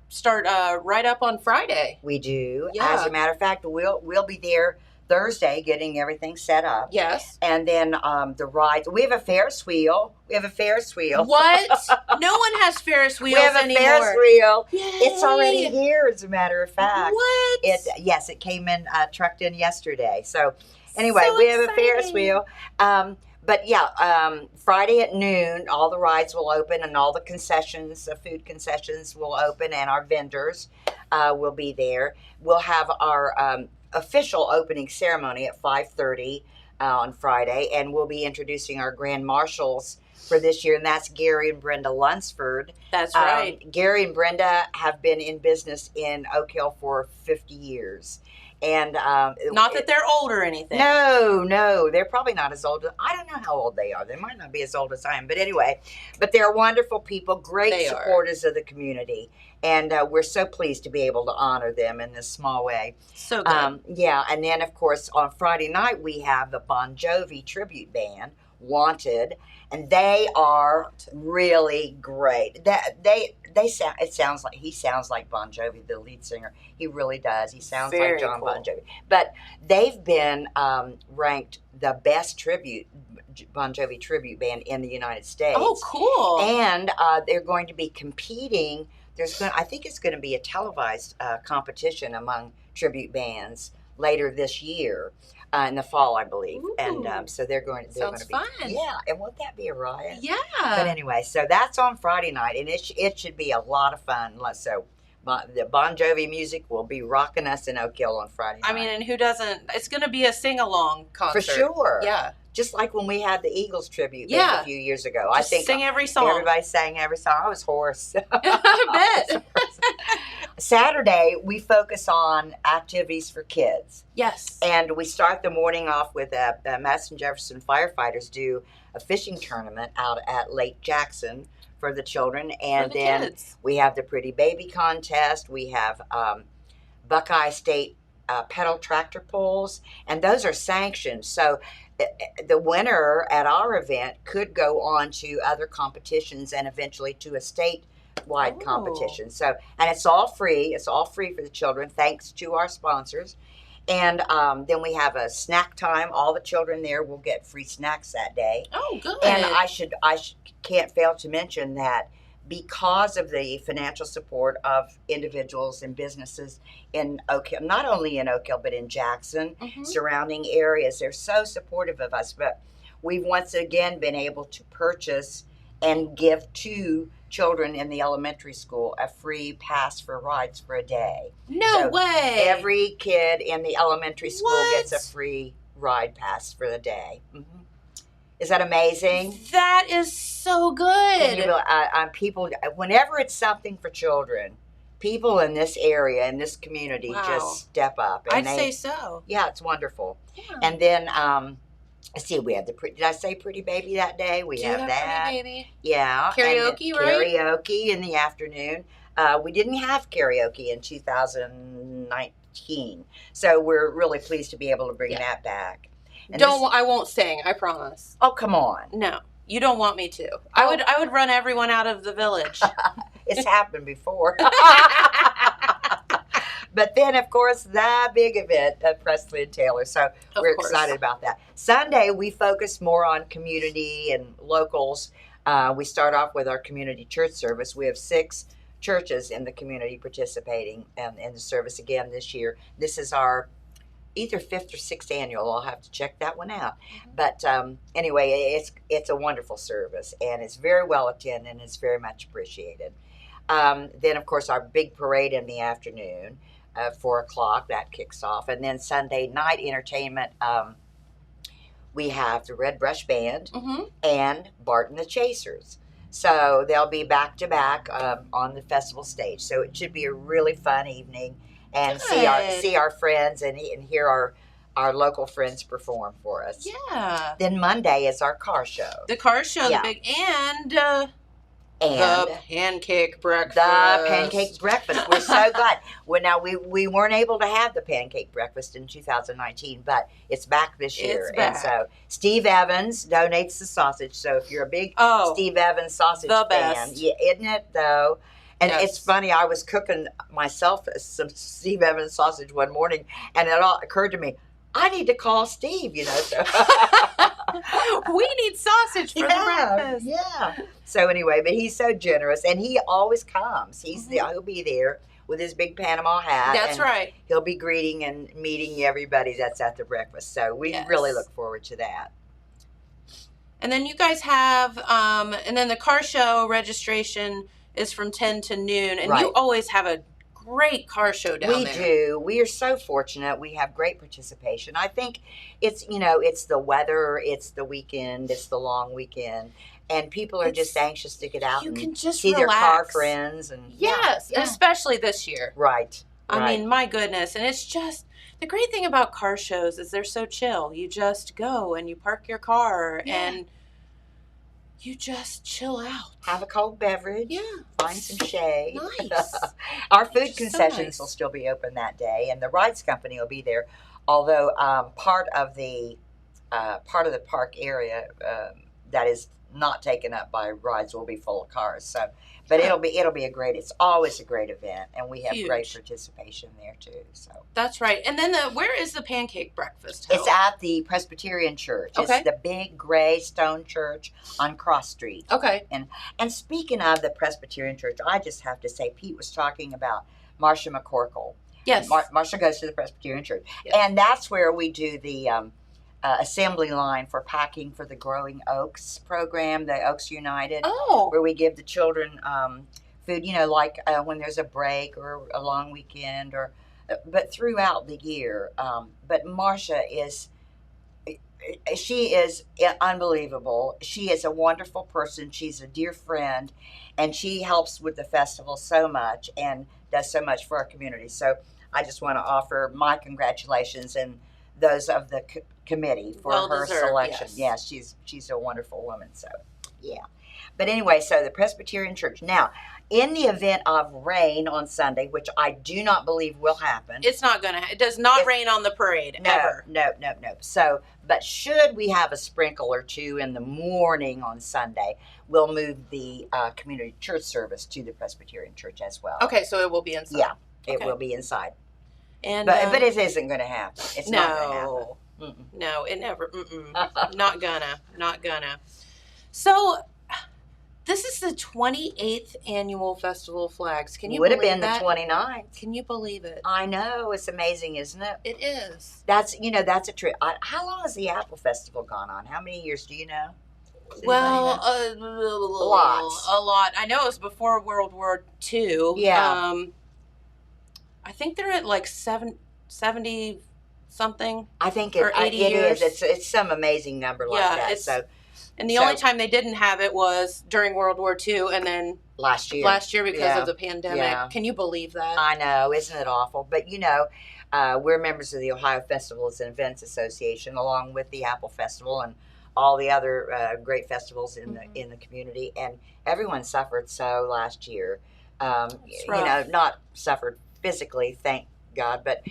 B: right up on Friday.
E: We do.
B: Yeah.
E: As a matter of fact, we'll be there Thursday getting everything set up.
B: Yes.
E: And then the rides. We have a Ferris wheel.
B: What? No one has Ferris wheels
E: We have a
B: anymore.
E: Ferris wheel.
B: Yay.
E: It's already here, as a matter of fact.
B: What?
E: Yes, it came in, trucked in yesterday. So anyway,
B: So
E: we have a
B: exciting.
E: Ferris wheel. But Friday at noon, all the rides will open and all the concessions, the food concessions will open, and our vendors will be there. We'll have our official opening ceremony at 5:30 on Friday, and we'll be introducing our grand marshals for this year, and that's Gary and Brenda Lunsford.
B: That's right.
E: Gary and Brenda have been in business in Oak Hill for 50 years. And
B: Not that they're old or anything.
E: No, they're probably not as old. I don't know how old they are. They might not be as old as I am. But anyway, they're wonderful people, great supporters of the community. And we're so pleased to be able to honor them in this small way.
B: So good.
E: And then, of course, on Friday night, we have the Bon Jovi tribute band, Wanted. And they are really great. He sounds like Bon Jovi, the lead singer. He really does. He sounds
B: Very
E: like John
B: cool.
E: Bon Jovi. But they've been ranked the best Bon Jovi tribute band in the United States.
B: Oh, cool.
E: And they're going to be competing. I think it's going to be a televised competition among tribute bands later this year. In the fall, I believe,
B: Ooh.
E: and so they're going to
B: Sounds
E: be
B: fun.
E: Yeah, and won't that be a riot?
B: Yeah.
E: But anyway, so that's on Friday night, and it should be a lot of fun. So the Bon Jovi music will be rocking us in Oak Hill on Friday night.
B: I mean, and who doesn't? It's going to be a sing-along concert.
E: For sure.
B: Yeah.
E: Just like when we had the Eagles tribute
B: Yeah.
E: a few years ago.
B: Just
E: I think
B: sing every song.
E: everybody sang every song. I was hoarse.
B: I bet.
E: Saturday, we focus on activities for kids.
B: Yes.
E: And we start the morning off with the Madison Jefferson firefighters do a fishing tournament out at Lake Jackson for the children. And
B: For the
E: then
B: kids.
E: we have the Pretty Baby contest. We have Buckeye State pedal tractor pulls, and those are sanctioned. So the winner at our event could go on to other competitions and eventually to a statewide
B: Oh.
E: competition. So, and it's all free. It's all free for the children, thanks to our sponsors. And then we have a snack time. All the children there will get free snacks that day.
B: Oh, good.
E: And can't fail to mention that because of the financial support of individuals and businesses in Oak Hill, not only in Oak Hill, but in Jackson,
B: Mhm.
E: surrounding areas, they're so supportive of us. But we've once again been able to purchase and give to children in the elementary school a free pass for rides for a day.
B: No
E: So
B: way.
E: Every kid in the elementary school
B: What?
E: gets a free ride pass for the day. Is that amazing?
B: That is so
E: And you
B: good.
E: realize, people, whenever it's something for children, people in this area, in this community,
B: Wow.
E: just step up.
B: I'd say so.
E: Yeah, it's wonderful.
B: Yeah.
E: And then, let's see, we have did I say Pretty Baby that day? We
B: Do you
E: have
B: have
E: that.
B: Pretty Baby?
E: Yeah. and
B: Karaoke, right?
E: Karaoke in the afternoon. We didn't have karaoke in 2019, so we're really pleased to be able to bring
B: Yeah.
E: that back. And
B: I won't sing. I promise.
E: oh, come on.
B: No, you don't want me to. I would run everyone out of the village.
E: It's happened before. But then, of course, the big event at Presley and Taylor. So
B: Of
E: we're
B: course.
E: excited about that. Sunday, we focus more on community and locals. We start off with our community church service. We have 6 churches in the community participating in the service again this year. This is our either 5th or 6th annual. I'll have to check that one out. But anyway, it's a wonderful service, and it's very well attended, and it's very much appreciated. Then, of course, our big parade in the afternoon, 4 o'clock, that kicks off. And then Sunday night entertainment, we have the Red Brush Band
B: Mm-hmm.
E: and Barton the Chasers. So they'll be back to back on the festival stage. So it should be a really fun evening, and
B: Good.
E: see our friends and hear our local friends perform for us.
B: Yeah.
E: Then Monday is our car show.
B: The car show,
E: Yeah.
B: the big, and
E: And
B: the pancake breakfast.
E: the pancake breakfast. We're so glad. Well, now we weren't able to have the pancake breakfast in 2019, but it's back this year.
B: It's back.
E: And so Steve Evans donates the sausage. So if you're a big
B: Oh,
E: Steve Evans sausage
B: the
E: fan,
B: best.
E: yeah, isn't it though? And
B: Yes.
E: it's funny. I was cooking myself some Steve Evans sausage one morning, and it all occurred to me, I need to call Steve. So.
B: we need sausage for the breakfast.
E: Yeah. So anyway, but he's so generous, and he always comes. He'll be there with his big Panama hat.
B: That's
E: and
B: right.
E: He'll be greeting and meeting everybody that's at the breakfast. So we
B: Yes.
E: really look forward to that.
B: And then you guys have, and then the car show registration is from 10 to noon, and you
E: Right.
B: always have a great car show down
E: We
B: there.
E: do. We are so fortunate. We have great participation. I think it's the weather, it's the weekend, it's the long weekend, and people are just anxious to get out
B: You
E: and
B: can just
E: see their car
B: relax.
E: friends and
B: Yes,
E: yeah.
B: especially this year.
E: Right.
B: I
E: right.
B: mean, my goodness. And it's just, the great thing about car shows is they're so chill. You just go and you park your car
E: Yeah.
B: and you just chill out.
E: Have a cold beverage.
B: Yeah.
E: Find some shade.
B: Nice.
E: Our food
B: Just so
E: concessions
B: nice.
E: will still be open that day, and the rides company will be there. Although part of the park area that is not taken up by rides will be full of cars. So, but
B: Yeah.
E: it'll be a great. It's always a great event, and we have great
B: Huge.
E: participation there too. So
B: That's right. And then where is the pancake breakfast
E: it's
B: held?
E: at the Presbyterian Church.
B: Okay.
E: It's the big gray stone church on Cross Street.
B: Okay.
E: And speaking of the Presbyterian Church, I just have to say, Pete was talking about Marcia McCorkle.
B: Yes.
E: Marcia goes to the Presbyterian Church.
B: Yes.
E: And that's where we do the assembly line for packing for the Growing Oaks program, the Oaks United,
B: Oh.
E: where we give the children food, like when there's a break or a long weekend, but throughout the year. But Marcia she is unbelievable. She is a wonderful person. She's a dear friend, and she helps with the festival so much and does so much for our community. So I just want to offer my congratulations and those of the committee for
B: Well
E: her
B: deserved,
E: selection.
B: yes.
E: Yeah, she's a wonderful woman. So yeah. But anyway, so the Presbyterian Church. Now, in the event of rain on Sunday, which I do not believe will happen.
B: It's not going to. It does not rain on the parade, ever.
E: No. So, but should we have a sprinkle or two in the morning on Sunday, we'll move the community church service to the Presbyterian Church as well.
B: Okay, so it will be inside.
E: Yeah, it
B: Okay.
E: will be inside.
B: And
E: But it isn't going to happen. It's not going to happen.
B: No, it never. Not gonna. So, this is the 28th annual Festival of Flags. Can you
E: Would have
B: believe
E: been
B: that?
E: the 29th.
B: Can you believe it?
E: I know. It's amazing, isn't it?
B: It is.
E: That's a trip. How long has the Apple Festival gone on? How many years do you know? Does
B: Well,
E: anybody know?
B: lots. A lot. I know it was before World War II.
E: Yeah.
B: I think they're at like 70 something.
E: I think
B: or 80
E: it
B: years.
E: is. It's some amazing number like
B: Yeah,
E: that.
B: it's-
E: So
B: And the only time they didn't have it was during World War II and then
E: last year.
B: because
E: Yeah.
B: of the pandemic.
E: Yeah.
B: Can you believe that?
E: I know, isn't it awful? But we're members of the Ohio Festivals and Events Association, along with the Apple Festival and all the other great festivals in the community. And everyone suffered so last year.
B: It's rough.
E: Not suffered physically, thank God, but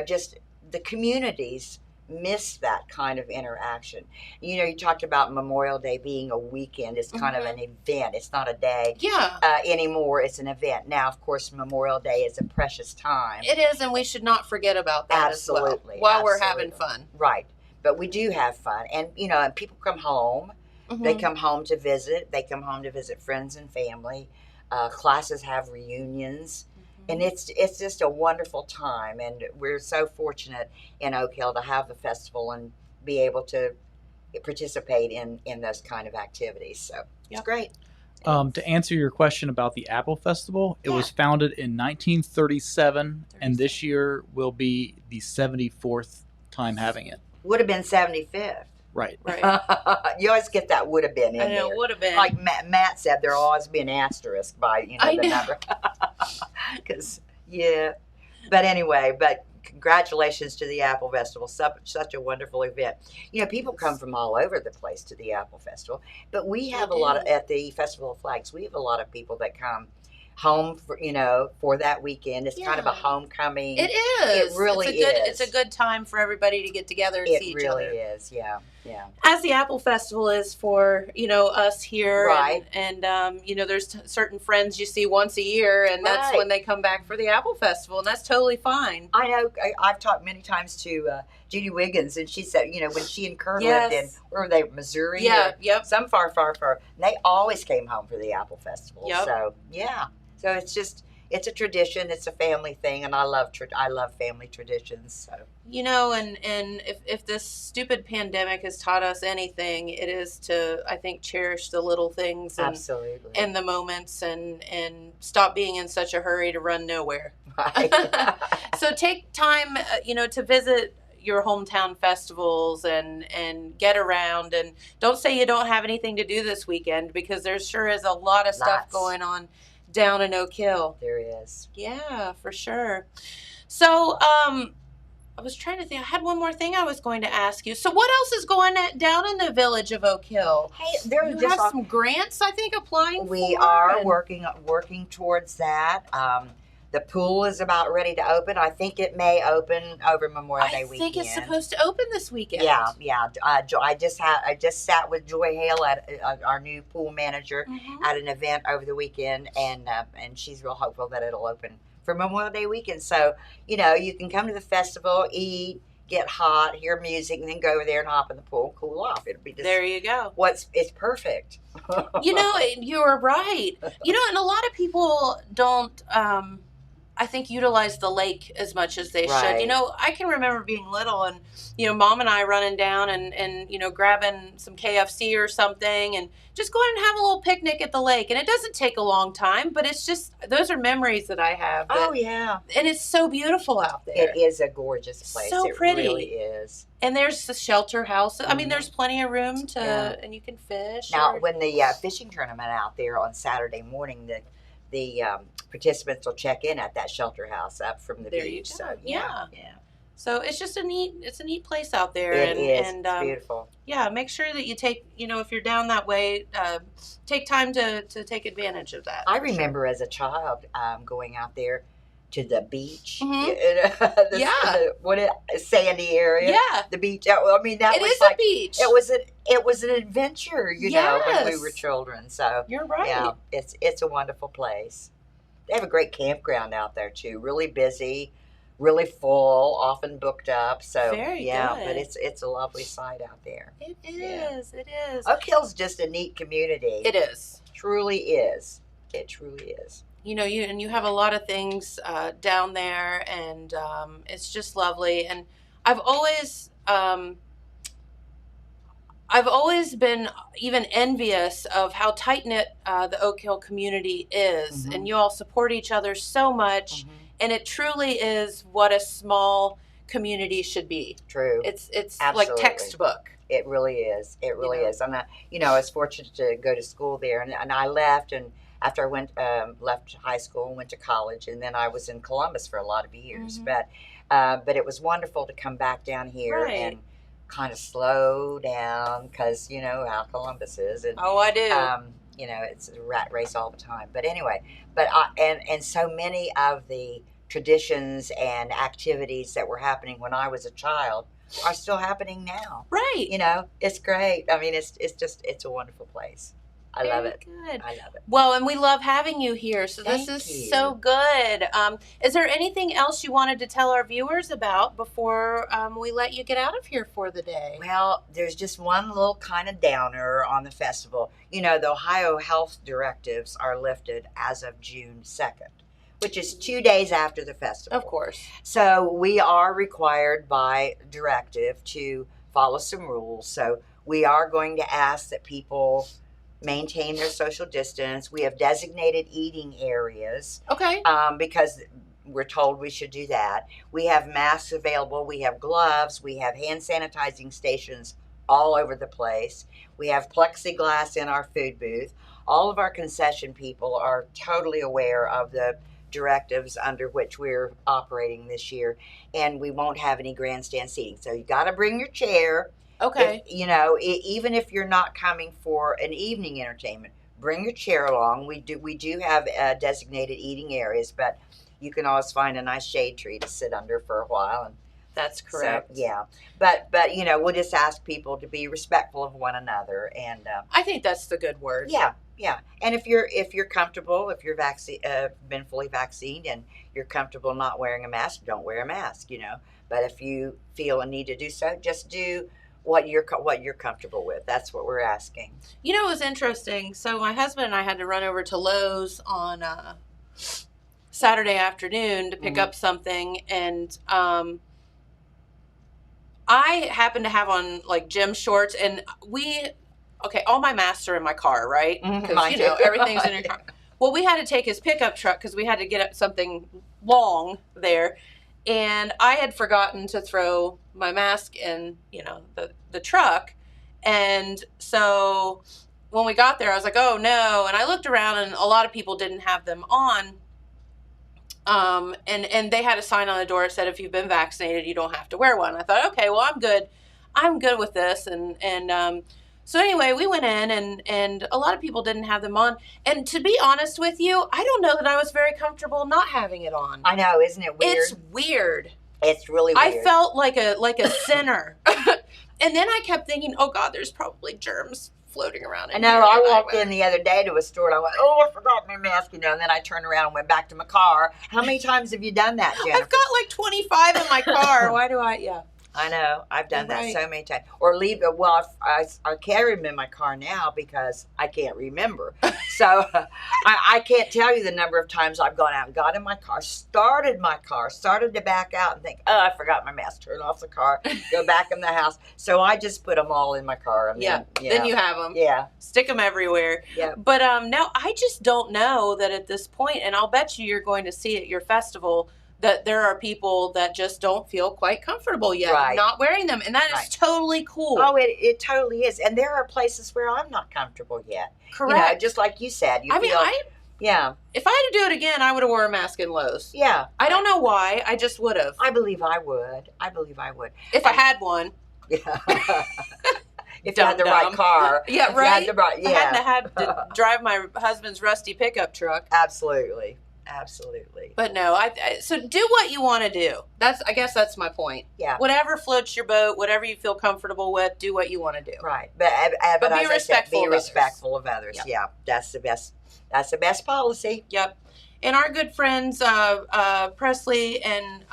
E: just the communities missed that kind of interaction. You talked about Memorial Day being a weekend. It's kind of an event. It's not a day
B: Yeah.
E: anymore. It's an event. Now, of course, Memorial Day is a precious time.
B: It is, and we should not forget about that
E: Absolutely,
B: as well while we're
E: absolutely.
B: having fun.
E: Right. But we do have fun. And, and people come home. They come home to visit. They come home to visit friends and family. Classes have reunions. And it's just a wonderful time. And we're so fortunate in Oak Hill to have the festival and be able to participate in those kind of activities. So it's great.
D: To answer your question about the Apple Festival, it was founded in 1937, and this year will be the 74th time having it.
E: Would have been 75th.
D: Right.
B: Right.
E: You always get that would have been in
B: I know,
E: there.
B: would have been.
E: Like Matt said, there'll always be an asterisk by
B: I
E: the
B: know.
E: number. Because but anyway, congratulations to the Apple Festival. Such a wonderful event. People come from all over the place to the Apple Festival, but we have a lot at the Festival of Flags. We have a lot of people that come home for that weekend. It's kind of a homecoming.
B: It is.
E: It really
B: It's
E: is.
B: a good time for everybody to get together and see
E: It
B: each
E: really
B: other.
E: is. Yeah.
B: As the Apple Festival is for us here,
E: Right.
B: And there's certain friends you see once a year, and that's
E: Right.
B: when they come back for the Apple Festival, and that's totally fine.
E: I know. I've talked many times to Judy Wiggins, and she said, when she and Kurt lived in, where were they, Missouri?
B: Yeah,
E: or
B: yep.
E: some far. They always came home for the Apple Festival.
B: Yep.
E: So yeah. So it's a tradition. It's a family thing, and I love family traditions. So
B: And if this stupid pandemic has taught us anything, it is to, I think, cherish the little things
E: absolutely.
B: and the moments and stop being in such a hurry to run nowhere.
E: Right.
B: So take time, to visit your hometown festivals and get around, and don't say you don't have anything to do this weekend, because there sure is a lot of stuff
E: Lots.
B: going on down in Oak Hill.
E: There is.
B: Yeah, for sure. So, I was trying to think. I had one more thing I was going to ask you. So, what else is going down in the village of Oak Hill?
E: Hey, there
B: You
E: just
B: have some grants, I think, applying.
E: we
B: for,
E: are
B: and-
E: working towards that. The pool is about ready to open. I think it may open over Memorial Day
B: I
E: weekend.
B: think it's supposed to open this weekend.
E: Yeah. I just sat with Joy Hale at our new pool manager
B: Mhm.
E: at an event over the weekend, and she's real hopeful that it'll open for Memorial Day weekend. So you can come to the festival, eat, get hot, hear music, and then go over there and hop in the pool, and cool off. It'll be just
B: There you go.
E: it's perfect.
B: You are right. And a lot of people don't I think, utilize the lake as much as they should.
E: Right.
B: You know, I can remember being little and, you know, Mom and I running down and you know, grabbing some KFC or something and just going and have a little picnic at the lake. And it doesn't take a long time, but it's just, those are memories that I have.
E: Oh, yeah.
B: And it's so beautiful out there.
E: It is a gorgeous place.
B: So
E: it
B: pretty.
E: really is.
B: And there's the shelter house. I mean,
E: Mhm.
B: there's plenty of room to,
E: Yeah.
B: and you can fish.
E: Now,
B: or-
E: when the fishing tournament out there on Saturday morning, the participants will check in at that shelter house up from the
B: There you
E: beach.
B: go.
E: So
B: Yeah.
E: yeah,
B: So it's just a neat place out there.
E: it
B: and,
E: is.
B: And,
E: It's beautiful.
B: yeah, make sure that you take, you know, if you're down that way, take time to take advantage of that.
E: I
B: for sure.
E: remember as a child going out there to the beach.
B: Mhm.
E: Yeah, sandy area.
B: Yeah,
E: The beach. I mean, that
B: it
E: was
B: is
E: like
B: a beach.
E: it was an adventure, you know, when we
B: Yes.
E: were children. So
B: You're right.
E: yeah, it's a wonderful place. They have a great campground out there too. Really busy, really full, often booked up. So
B: Very
E: yeah,
B: good.
E: but it's a lovely site out there.
B: It
E: Yeah.
B: is. It is.
E: Oak Hill's just a neat community.
B: It is.
E: Truly is. It truly is.
B: You know, you have a lot of things down there, and it's just lovely. And I've always been even envious of how tight knit the Oak Hill community is,
E: Mhm.
B: and you all support each other so much.
E: Mhm.
B: And it truly is what a small community should be.
E: True.
B: It's
E: Absolutely.
B: like textbook.
E: It really is. It really
B: know?
E: is. I'm not, I was fortunate to go to school there, and I left, and after I went left high school and went to college, and then I was in Columbus for a lot of years.
B: Mhm.
E: But it was wonderful to come back down here
B: Right.
E: and kind of slow down, because you know how Columbus is, and
B: Oh, I do.
E: it's a rat race all the time. But anyway, and so many of the traditions and activities that were happening when I was a child are still happening now.
B: right.
E: You know, it's great. I mean, it's a wonderful place. I love
B: Very
E: it.
B: Good.
E: I love it.
B: Well, and we love having you here. So this
E: Thank
B: is
E: you.
B: so good. Is there anything else you wanted to tell our viewers about before we let you get out of here for the day?
E: Well, there's just one little kind of downer on the festival. You know, the Ohio health directives are lifted as of June 2nd, which is 2 days after the festival.
B: Of course.
E: So we are required by directive to follow some rules. So we are going to ask that people maintain their social distance. We have designated eating areas
B: Okay.
E: because we're told we should do that. We have masks available. We have gloves. We have hand sanitizing stations all over the place. We have plexiglass in our food booth. All of our concession people are totally aware of the directives under which we're operating this year, and we won't have any grandstand seating. So you got to bring your chair.
B: Okay.
E: Even if you're not coming for an evening entertainment, bring your chair along. We do have designated eating areas, but you can always find a nice shade tree to sit under for a while. And
B: That's correct.
E: so, yeah, but we'll just ask people to be respectful of one another, and
B: I think that's the good word.
E: yeah. And if you're comfortable, if you're been fully vaccinated and you're comfortable not wearing a mask, don't wear a mask. But if you feel a need to do so, just do what you're comfortable with. That's what we're asking.
B: You know, it was interesting. So my husband and I had to run over to Lowe's on Saturday afternoon to pick
E: Mhm.
B: up something, and I happened to have on like gym shorts, and all my masks are in my car, right?
E: Mhm,
B: Because
E: mine too.
B: everything's in your car. Well, we had to take his pickup truck because we had to get up something long there, and I had forgotten to throw my mask in, the truck, and so when we got there, I was like, oh no, and I looked around, and a lot of people didn't have them on. And they had a sign on the door that said, if you've been vaccinated, you don't have to wear one. I thought, okay, well, I'm good with this. And so anyway, we went in, and a lot of people didn't have them on. And to be honest with you, I don't know that I was very comfortable not having it on.
E: I know, isn't it weird?
B: It's weird.
E: It's really weird.
B: I felt like a sinner. And then I kept thinking, oh God, there's probably germs floating around in
E: I know.
B: here.
E: I walked in the other day to a store and I went, oh, I forgot my mask, and then I turned around and went back to my car. How many times have you done that, Jennifer?
B: I've got like 25 in my car. Why do I? Yeah.
E: I know. I've done
B: You're
E: that
B: right.
E: so many times. Or leave it. Well, I carry them in my car now because I can't remember. So I can't tell you the number of times I've gone out and got in my car, started to back out and think, oh, I forgot my mask. Turn off the car, go back in the house. So I just put them all in my car. And
B: Then you have them.
E: Yeah.
B: Stick them everywhere.
E: Yeah.
B: But no, I just don't know that at this point, and I'll bet you're going to see at your festival that there are people that just don't feel quite comfortable yet
E: Right.
B: not wearing them. And that is
E: Right.
B: totally cool.
E: Oh, it totally is. And there are places where I'm not comfortable yet.
B: Correct.
E: You know, just like you said.
B: I mean,
E: yeah.
B: if I had to do it again, I would have worn a mask in Lowe's.
E: Yeah.
B: I don't know why. I just would have.
E: I believe I would.
B: If I had one.
E: Yeah. If you had the right
B: Dum-dum.
E: car.
B: Yeah,
E: If
B: right?
E: You had the right,
B: I
E: yeah.
B: hadn't had to drive my husband's rusty pickup truck.
E: Absolutely.
B: But no, so do what you want to do. I guess that's my point.
E: Yeah.
B: Whatever floats your boat, whatever you feel comfortable with, do what you want to do.
E: Right. But
B: But be
E: as I said,
B: respectful
E: be
B: of others.
E: respectful of others.
B: Yep.
E: Yeah. That's the best. That's the best policy.
B: Yep. And our good friends Presley and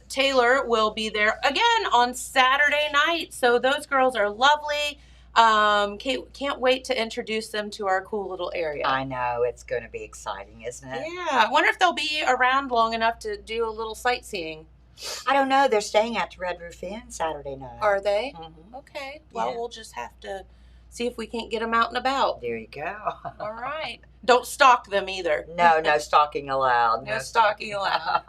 B: Taylor will be there again on Saturday night. So those girls are lovely. Can't wait to introduce them to our cool little area.
E: I know. It's going to be exciting, isn't it?
B: Yeah. I wonder if they'll be around long enough to do a little sightseeing.
E: I don't know. They're staying at the Red Roof Inn Saturday night.
B: Are they?
E: Mhm.
B: Okay. Well,
E: Yeah.
B: we'll just have to see if we can't get them out and about.
E: There you go.
B: All right. Don't stalk them either.
E: No stalking allowed.
B: No stalking allowed.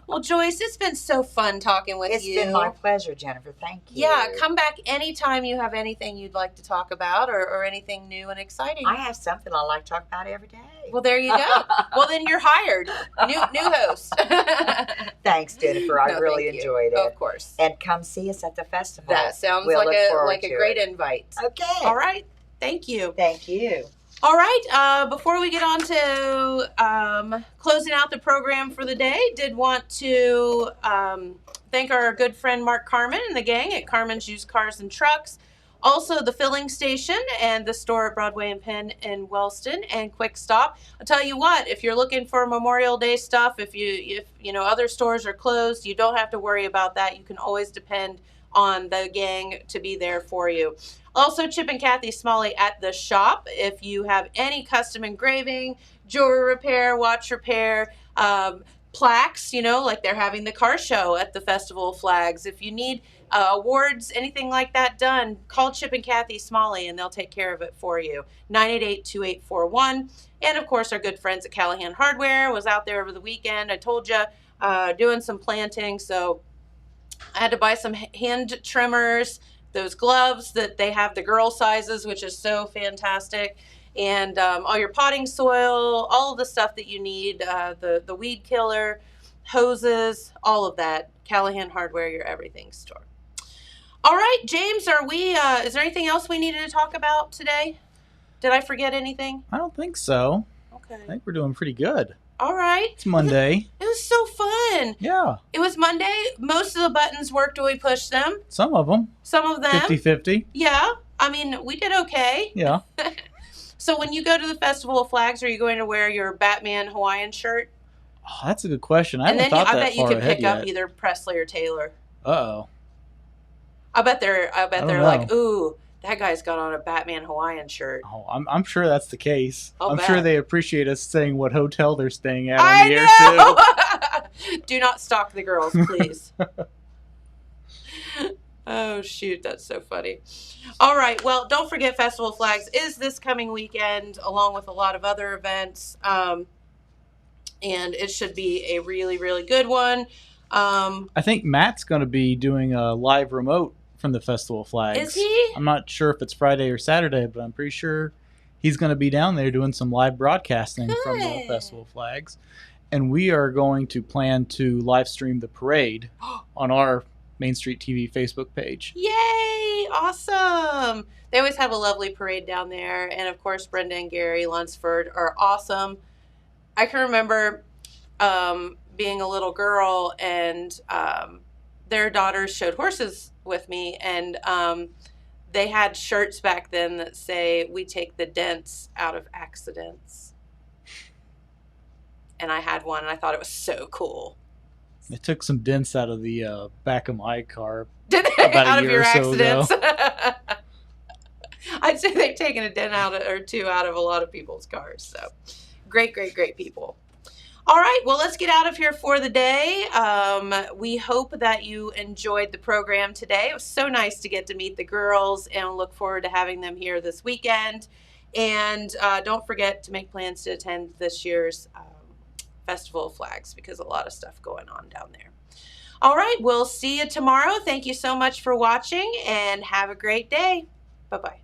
B: Well, Joyce, it's been so fun talking with
E: It's
B: you.
E: been my pleasure, Jennifer. Thank you.
B: Yeah, come back anytime you have anything you'd like to talk about or anything new and exciting.
E: I have something I like to talk about every day.
B: Well, there you go. Well, then you're hired. New host.
E: Thanks, Jennifer. I
B: No,
E: really
B: thank you.
E: enjoyed it.
B: Of course.
E: And come see us at the festival.
B: That sounds
E: We'll look forward
B: like a
E: to
B: great
E: it.
B: invite.
E: Okay.
B: All right. Thank you.
E: Thank you.
B: All right. Before we get on to closing out the program for the day, did want to thank our good friend Mark Carmen and the gang at Carmen's Used Cars and Trucks. Also, the filling station and the store at Broadway and Penn in Wellston and Quick Stop. I'll tell you what, if you're looking for Memorial Day stuff, if you know other stores are closed, you don't have to worry about that. You can always depend on the gang to be there for you. Also, Chip and Kathy Smalley at the shop. If you have any custom engraving, jewelry repair, watch repair, plaques, like they're having the car show at the Festival of Flags. If you need awards, anything like that done, call Chip and Kathy Smalley and they'll take care of it for you. 988-2841. And of course, our good friends at Callahan Hardware was out there over the weekend. I told you, doing some planting. So I had to buy some hand trimmers, those gloves that they have the girl sizes, which is so fantastic. And all your potting soil, all of the stuff that you need, the weed killer, hoses, all of that. Callahan Hardware, your everything store. All right, James, is there anything else we needed to talk about today? Did I forget anything?
D: I don't think so.
B: Okay.
D: I think we're doing pretty good.
B: All right.
D: It's Monday.
B: It was so fun.
D: Yeah.
B: It was Monday. Most of the buttons worked when we pushed them.
D: Some of them.
B: Some of them.
D: 50-50.
B: Yeah. I mean, we did okay.
D: Yeah.
B: So when you go to the Festival of Flags, are you going to wear your Batman Hawaiian shirt?
D: Oh, that's a good question. I
B: And
D: haven't
B: then
D: thought
B: I
D: that
B: bet you
D: far
B: can
D: ahead
B: pick up
D: yet.
B: either Presley or Taylor.
D: Uh-oh.
B: I bet they're
D: don't
B: like,
D: know.
B: ooh, that guy's got on a Batman Hawaiian shirt.
D: Oh, I'm sure that's the case.
B: I'll
D: I'm
B: bet.
D: sure they appreciate us saying what hotel they're staying at
B: I
D: on the air, too.
B: know. Do not stalk the girls, please. Oh, shoot. That's so funny. All right. Well, don't forget Festival of Flags is this coming weekend, along with a lot of other events. And it should be a really, really good one.
D: I think Matt's going to be doing a live remote from the Festival of Flags.
B: Is he?
D: I'm not sure if it's Friday or Saturday, but I'm pretty sure he's going to be down there doing some live broadcasting from the
B: Good.
D: Festival of Flags. And we are going to plan to live stream the parade on our Main Street TV Facebook page.
B: Yay! Awesome. They always have a lovely parade down there. And of course, Brenda and Gary Lunsford are awesome. I can remember being a little girl and their daughters showed horses with me. And they had shirts back then that say, "We take the dents out of accidents." And I had one and I thought it was so cool.
D: They took some dents out of the back of my car
B: Did they?
D: about
B: Out
D: a
B: of
D: year
B: your
D: or so ago.
B: accidents? I'd say they've taken a dent out or two out of a lot of people's cars. So great people. All right, well, let's get out of here for the day. We hope that you enjoyed the program today. It was so nice to get to meet the girls, and look forward to having them here this weekend. And don't forget to make plans to attend this year's Festival of Flags, because a lot of stuff going on down there. All right, we'll see you tomorrow. Thank you so much for watching, and have a great day. Bye-bye.